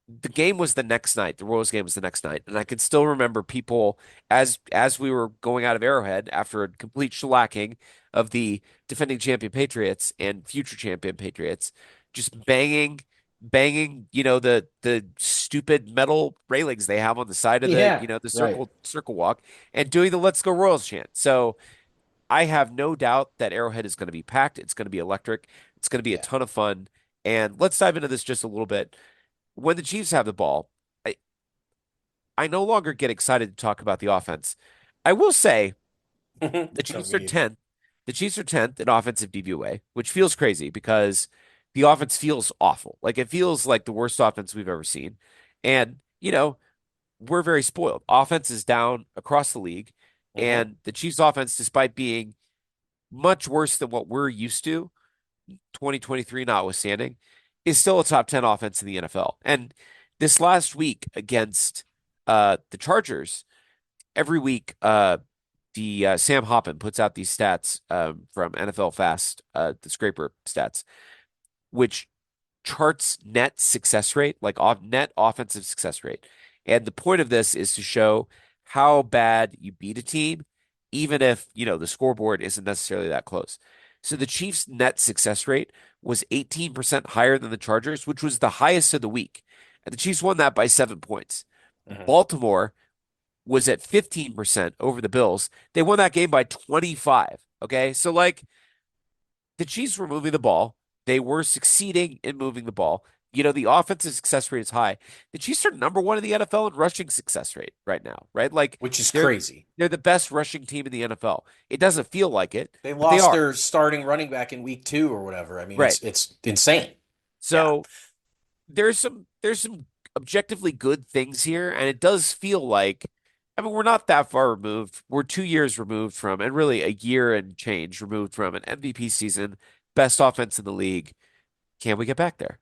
the game was the next night. The Royals game was the next night, and I can still remember people as we were going out of Arrowhead after a complete shellacking of the defending champion Patriots and future champion Patriots, just banging, the stupid metal railings they have on the side of Yeah, the right. circle walk and doing the "Let's Go Royals" chant. So I have no doubt that Arrowhead is going to be packed. It's going to be electric. It's going to be a Yeah. ton of fun. And let's dive into this just a little bit. When the Chiefs have the ball, I no longer get excited to talk about the offense. I will say the No, Chiefs me are neither. 10th. The Chiefs are 10th in offensive DVOA, which feels crazy because the offense feels awful. Like it feels like the worst offense we've ever seen. And, we're very spoiled. Offense is down across the league. Mhm. And the Chiefs offense, despite being much worse than what we're used to, 2023 notwithstanding, is still a top 10 offense in the NFL. And this last week against the Chargers, every week the Sam Hoppen puts out these stats from NFL Fast, the scraper stats, which charts net success rate, like net offensive success rate. And the point of this is to show how bad you beat a team, even if, the scoreboard isn't necessarily that close. So the Chiefs' net success rate was 18% higher than the Chargers, which was the highest of the week. And the Chiefs won that by 7 points. Mhm. Baltimore was at 15% over the Bills. They won that game by 25. Okay. So, like, the Chiefs were moving the ball. They were succeeding in moving the ball. The offensive success rate is high. The Chiefs are number one in the NFL in rushing success rate right now, right? Like Which is they're crazy. they're the best rushing team in the NFL. It doesn't feel like it, They but they lost are. their starting running back in week 2 or whatever. I mean, Right. it's insane. So there's some objectively good things here, and it does feel like, I mean, we're not that far removed. We're 2 years removed from, and really a year and change removed from an MVP season, best offense in the league. Can we get back there?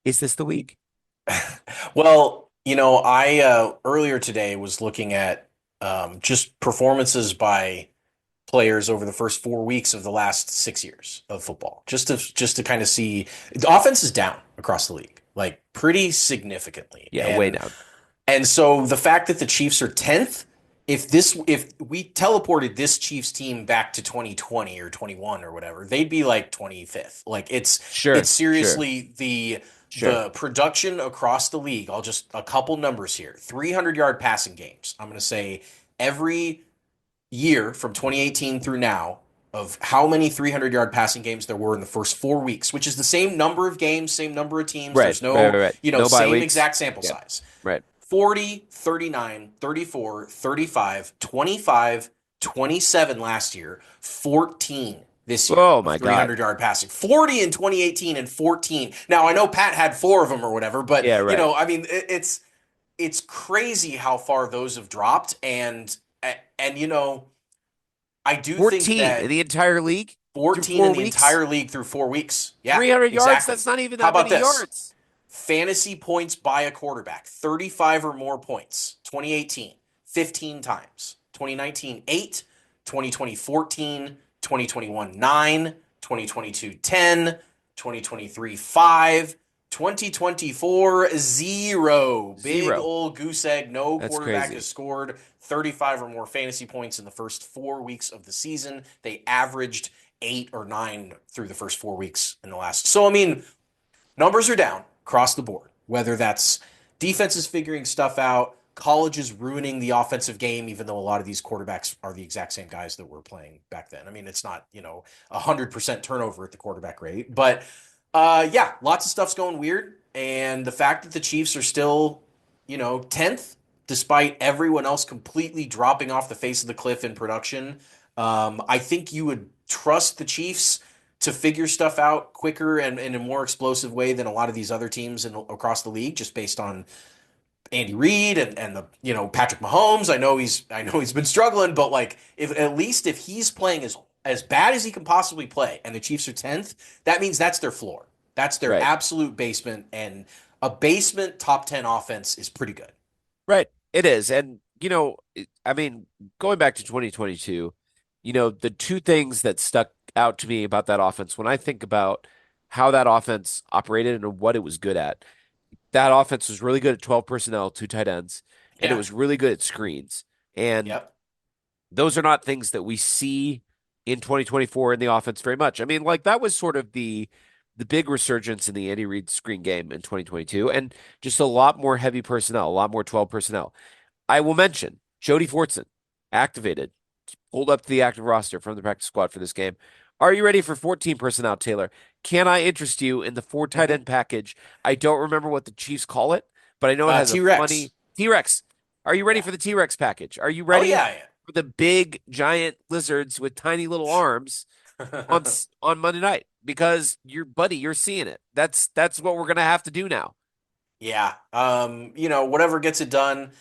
Is this the week? Well, I earlier today was looking at just performances by players over the first 4 weeks of the last 6 years of football, just to kind of see the offense is down across the league, like pretty significantly, Yeah, way and down. so the fact that the Chiefs are 10th, if we teleported this Chiefs team back to 2020 or 21 or whatever, they'd be like 25th. Like it's Sure, sure, seriously sure. the production across the league. I'll just a couple numbers here. 300-yard passing games. I'm going to say every year from 2018 through now of how many 300-yard passing games there were in the first 4 weeks, which is the same number of games, same number of teams. Right, There's right, right, no, right. No bye same weeks. exact sample Yeah, size. right. 40, 39, 34, 35, 25, 27 last year, 14 this year Oh of my God. 300-yard passing. 40 in 2018 and 14. Now, I know Pat had four of them or whatever, but, Yeah, right. I mean, it's crazy how far those have dropped. And I do think 14 in that the entire league through 14 in four the weeks. entire league through 4 weeks. Yeah, 300 yards, exactly. that's not even How that about many this? yards. Fantasy points by a quarterback, 35 or more points. 2018, 15 times. 2019, 8. 2020, 14. 2021, 9. 2022, 10. 2023, 5. 2024, 0. Big Zero. old goose egg. No That's quarterback crazy. has scored 35 or more fantasy points in the first 4 weeks of the season. They averaged 8 or 9 through the first 4 weeks in the last. So, I mean, numbers are down across the board, whether that's defenses figuring stuff out, colleges ruining the offensive game, even though a lot of these quarterbacks are the exact same guys that were playing back then. I mean, it's not, 100% turnover at the quarterback rate, but yeah, lots of stuff's going weird. And the fact that the Chiefs are still, 10th, despite everyone else completely dropping off the face of the cliff in production, I think you would trust the Chiefs to figure stuff out quicker and in a more explosive way than a lot of these other teams across the league, just based on Andy Reid and the Patrick Mahomes. I know he's been struggling, but like if at least if he's playing as bad as he can possibly play, and the Chiefs are 10th, that means that's their floor. That's their Right. absolute basement, and a basement top 10 offense is pretty good. Right. It is. And, I mean, going back to 2022, the two things that stuck out to me about that offense when I think about how that offense operated and what it was good at, that offense was really good at 12 personnel, two tight ends, and it Yeah. was really good at screens. And Yep. those are not things that we see in 2024 in the offense very much. I mean, like that was sort of the big resurgence in the Andy Reid screen game in 2022, and just a lot more heavy personnel, a lot more 12 personnel. I will mention Jody Fortson, activated, pulled up to the active roster from the practice squad for this game. Are you ready for 14 personnel, Taylor? Can I interest you in the four tight end package? I don't remember what the Chiefs call it, but I know it has a T-Rex. funny T-Rex. Are you ready Yeah. for the T-Rex package? Are you Oh ready yeah. for the big giant lizards with tiny little arms on Yeah. on Monday night? Because you're seeing it. That's what we're gonna have to do now. Yeah. Whatever gets it done.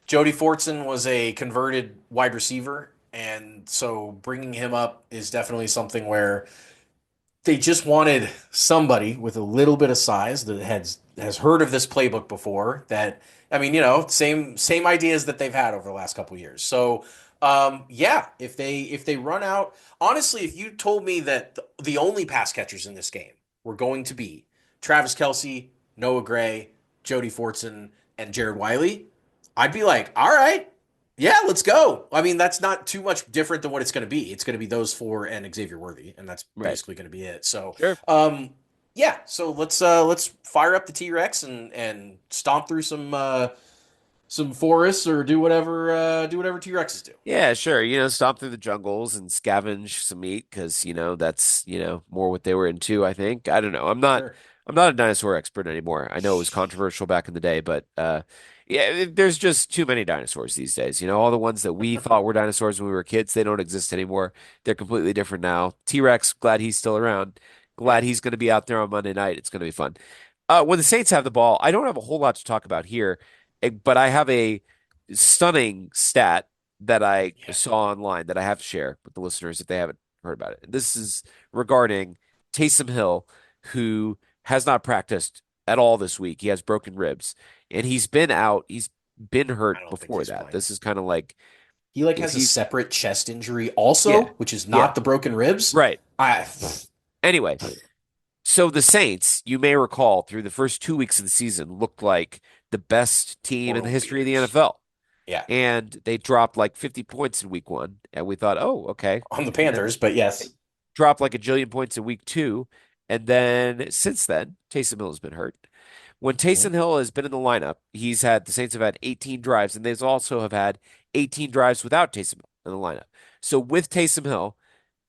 Jody Fortson was a converted wide receiver, and so bringing him up is definitely something where they just wanted somebody with a little bit of size that has heard of this playbook before. That I mean, same ideas that they've had over the last couple of years. So, yeah, if they run out, honestly, if you told me that the only pass catchers in this game were going to be Travis Kelsey, Noah Gray, Jody Fortson, and Jared Wiley, I'd be like, all right, yeah, let's go. I mean, that's not too much different than what it's going to be. It's going to be those four and Xavier Worthy, and that's Right. basically going to be it. So, Sure. yeah. So let's fire up the T-Rex and stomp through some forests or do whatever T-Rexes do. Yeah, sure. Stomp through the jungles and scavenge some meat because, that's, more what they were into, I think. I don't know. Sure. I'm not a dinosaur expert anymore. I know it was controversial back in the day, but yeah, there's just too many dinosaurs these days. All the ones that we thought were dinosaurs when we were kids, they don't exist anymore. They're completely different now. T-Rex, glad he's still around. Glad Yep. he's going to be out there on Monday night. It's going to be fun. When the Saints have the ball, I don't have a whole lot to talk about here, but I have a stunning stat that I Yeah, saw online that I have to share with the listeners if they haven't heard about it. This is regarding Taysom Hill, who has not practiced at all this week. He has broken ribs, and he's been out. He's been hurt I don't think before he's that. playing. This is kind of like He like if has a he, separate chest injury also, yeah, which is yeah, not the broken ribs. right. I Anyway, so the Saints, you may recall, through the first 2 weeks of the season, looked like the best team in the world history of the beaters. NFL. Yeah, And they dropped like 50 points in week one. And we thought, oh, okay. on the And then Panthers, but they yes. dropped like a jillion points in week two. And then since then, Taysom Hill has been hurt. When Mhm. Taysom Hill has been in the lineup, the Saints have had 18 drives, and they also have had 18 drives without Taysom Hill in the lineup. So with Taysom Hill,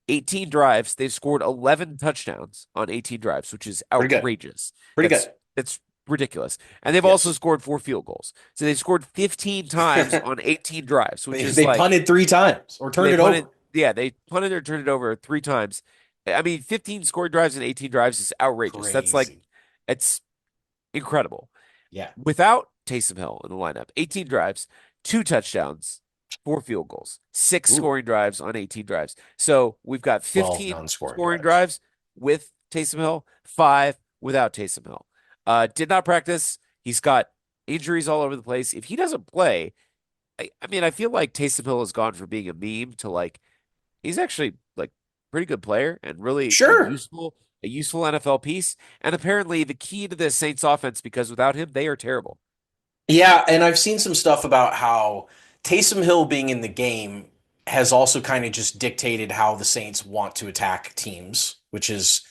18 drives, they've scored 11 touchdowns on 18 drives, which is Pretty good. outrageous. Pretty That's good. that's ridiculous. And they've also Yes. scored 4 field goals. So they've scored 15 times on 18 drives, which is They like punted 3 times or turned they it over. punted, yeah, they punted or turned it over 3 times. I mean, 15 scored drives and 18 drives is outrageous. That's like Crazy. it's incredible. Yeah. Without Taysom Hill in the lineup, 18 drives, 2 touchdowns, 4 field goals, six Ooh, scoring drives on 18 drives. So we've got 12 15 non-scoring scoring drives. drives with Taysom Hill, five without Taysom Hill. Did not practice. He's got injuries all over the place. If he doesn't play, I mean, I feel like Taysom Hill has gone from being a meme to like he's actually like pretty good player and really Sure. a useful NFL piece. And apparently the key to the Saints offense, because without him, they are terrible. Yeah, and I've seen some stuff about how Taysom Hill being in the game has also kind of just dictated how the Saints want to attack teams, which is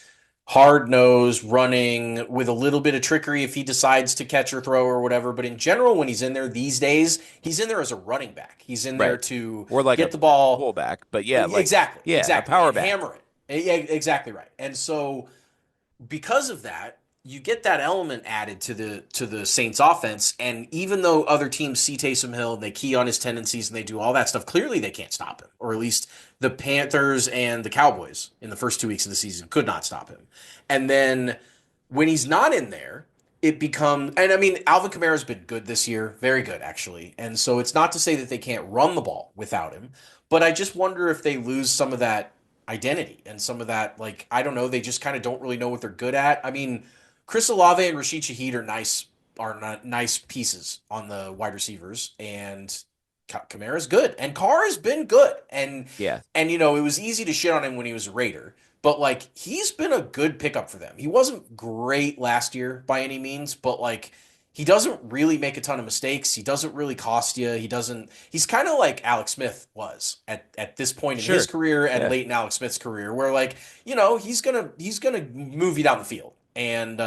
hard nose running with a little bit of trickery if he decides to catch or throw or whatever. But in general, when he's in there these days, he's in there as a running back. He's in there Right. to Or like get a the ball. pullback. But yeah, like, Exactly, yeah, a exactly, power and back. hammer it. Yeah, exactly right. And so because of that, you get that element added to the Saints offense. And even though other teams see Taysom Hill, they key on his tendencies and they do all that stuff, clearly they can't stop him. Or at least the Panthers and the Cowboys in the first 2 weeks of the season could not stop him. And then when he's not in there, it becomes, and I mean, Alvin Kamara's been good this year, very good actually. And so it's not to say that they can't run the ball without him, but I just wonder if they lose some of that identity and some of that, like, I don't know, they just kind of don't really know what they're good at. I mean, Chris Olave and Rashid Shaheed are not nice pieces on the wide receivers, and Kamara's good, and Carr has been good, Yeah. and it was easy to shit on him when he was a Raider, but like he's been a good pickup for them. He wasn't great last year by any means, but like he doesn't really make a ton of mistakes. He doesn't really cost you. He doesn't. He's kind of like Alex Smith was at this point in his Sure. career and Yeah. late in Alex Smith's career, where like he's gonna move you down the field, and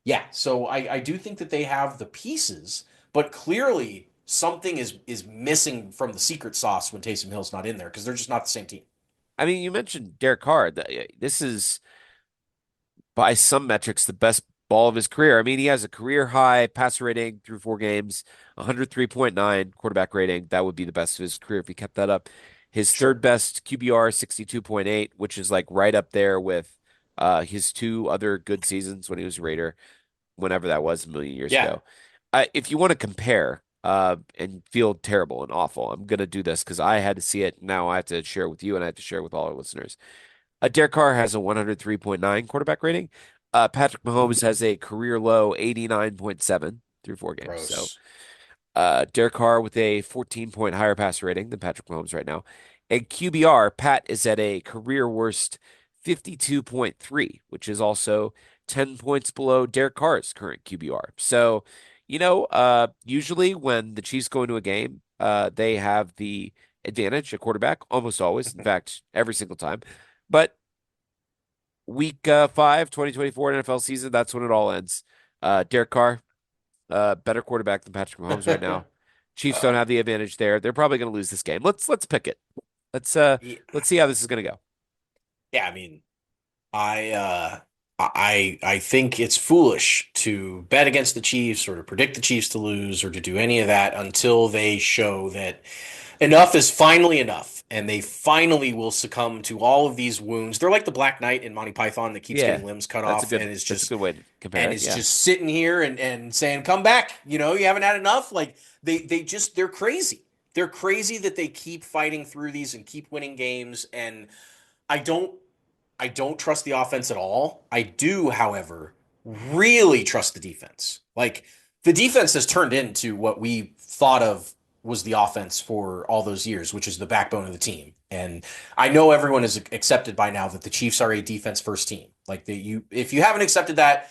yeah. So I do think that they have the pieces, but clearly something is missing from the secret sauce when Taysom Hill's not in there because they're just not the same team. I mean, you mentioned Derek Carr. This is by some metrics the best ball of his career. I mean, he has a career high passer rating through 4 games, 103.9 quarterback rating. That would be the best of his career if he kept that up. His third Sure. best QBR, 62.8, which is like right up there with his two other good seasons when he was a Raider, whenever that was a million years Yeah. ago. If you want to compare and feel terrible and awful, I'm going to do this because I had to see it. Now I have to share it with you and I have to share it with all our listeners. Derek Carr has a 103.9 quarterback rating. Patrick Mahomes has a career low 89.7 through 4 games. So Gross. Derek Carr with a 14-point higher passer rating than Patrick Mahomes right now. And QBR, Pat is at a career worst 52.3, which is also 10 points below Derek Carr's current QBR. So, usually when the Chiefs go into a game, they have the advantage at quarterback, almost always. In fact, every single time. But week 5, 2024 NFL season, that's when it all ends. Derek Carr, better quarterback than Patrick Mahomes right now. Chiefs don't have the advantage there. They're probably going to lose this game. Let's pick it. Let's uh Yeah, let's see how this is going to go. yeah, I mean, I think it's foolish to bet against the Chiefs or to predict the Chiefs to lose or to do any of that until they show that enough is finally enough, and they finally will succumb to all of these wounds. They're like the Black Knight in Monty Python that keeps Yeah, getting limbs cut off, and is that's a just good way to compare it. Yeah. sitting here and saying, "Come back, you haven't had enough." Like they're crazy. They're crazy that they keep fighting through these and keep winning games. And I don't I don't trust the offense at all. I do, however, really trust the defense. Like the defense has turned into what we thought of was the offense for all those years, which is the backbone of the team. And I know everyone has accepted by now that the Chiefs are a defense first team. Like if you haven't accepted that,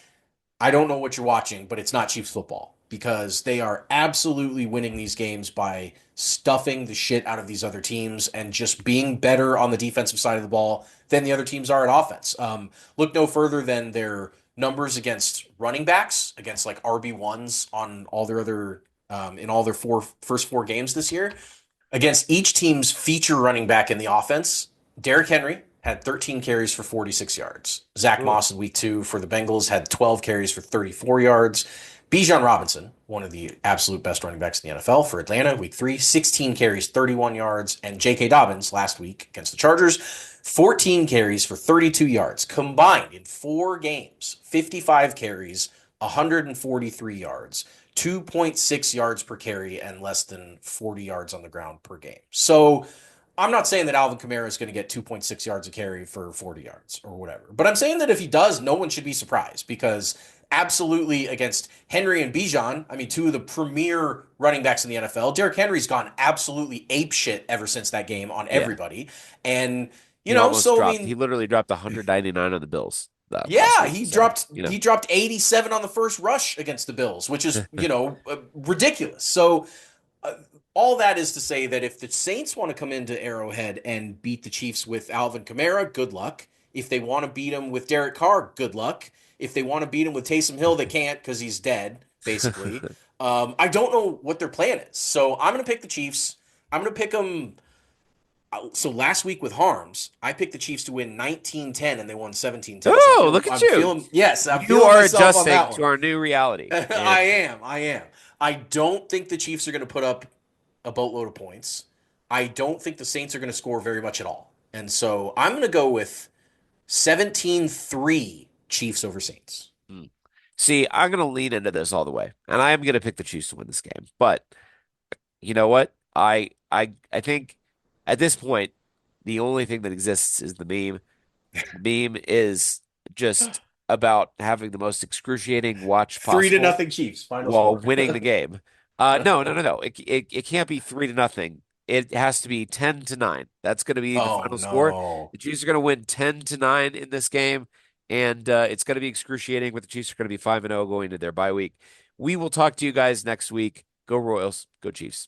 I don't know what you're watching, but it's not Chiefs football because they are absolutely winning these games by stuffing the shit out of these other teams and just being better on the defensive side of the ball than the other teams are at offense. Look no further than their numbers against running backs, against like RB1s on all their other in all their first four games this year. Against each team's feature running back in the offense, Derrick Henry had 13 carries for 46 yards. Zach Ooh. Moss in week 2 for the Bengals had 12 carries for 34 yards. Bijan Robinson, one of the absolute best running backs in the NFL for Atlanta, week 3, 16 carries, 31 yards. And J.K. Dobbins last week against the Chargers, 14 carries for 32 yards. Combined in 4 games, 55 carries, 143 yards. 2.6 yards per carry and less than 40 yards on the ground per game. So I'm not saying that Alvin Kamara is going to get 2.6 yards a carry for 40 yards or whatever. But I'm saying that if he does, no one should be surprised because absolutely against Henry and Bijan, I mean, two of the premier running backs in the NFL, Derrick Henry's gone absolutely ape shit ever since that game on Yeah. everybody. And, He almost so I dropped. mean, He literally dropped 199 on the Bills last yeah, week. So, you know. he dropped 87 on the first rush against the Bills, which is, ridiculous. So uh, all that is to say that if the Saints want to come into Arrowhead and beat the Chiefs with Alvin Kamara, good luck. If they want to beat him with Derek Carr, good luck. If they want to beat him with Taysom Hill, they can't because he's dead, basically. I don't know what their plan is. So I'm going to pick the Chiefs. I'm going to pick them. So last week with Harms, I picked the Chiefs to win 19-10 and they won 17-10. So Oh, look at you. I'm You feeling are myself on adjusting that to one. our new reality. I And am. I am. I don't think the Chiefs are going to put up a boatload of points. I don't think the Saints are going to score very much at all. And so I'm going to go with 17-3 Chiefs over Saints. hmm. See, I'm going to lean into this all the way, and I am going to pick the Chiefs to win this game. But you know what? I think at this point, the only thing that exists is the meme. The meme is just about having the most excruciating watch 3 to possible nothing Chiefs final while score. winning the game. No, no, no, no. It can't be 3-0. It has to be 10-9. That's going to be the Oh final score. no. The Chiefs are going to win 10-9 in this game, and it's going to be excruciating. But the Chiefs are going to be 5-0 going into their bye week. We will talk to you guys next week. Go Royals. Go Chiefs.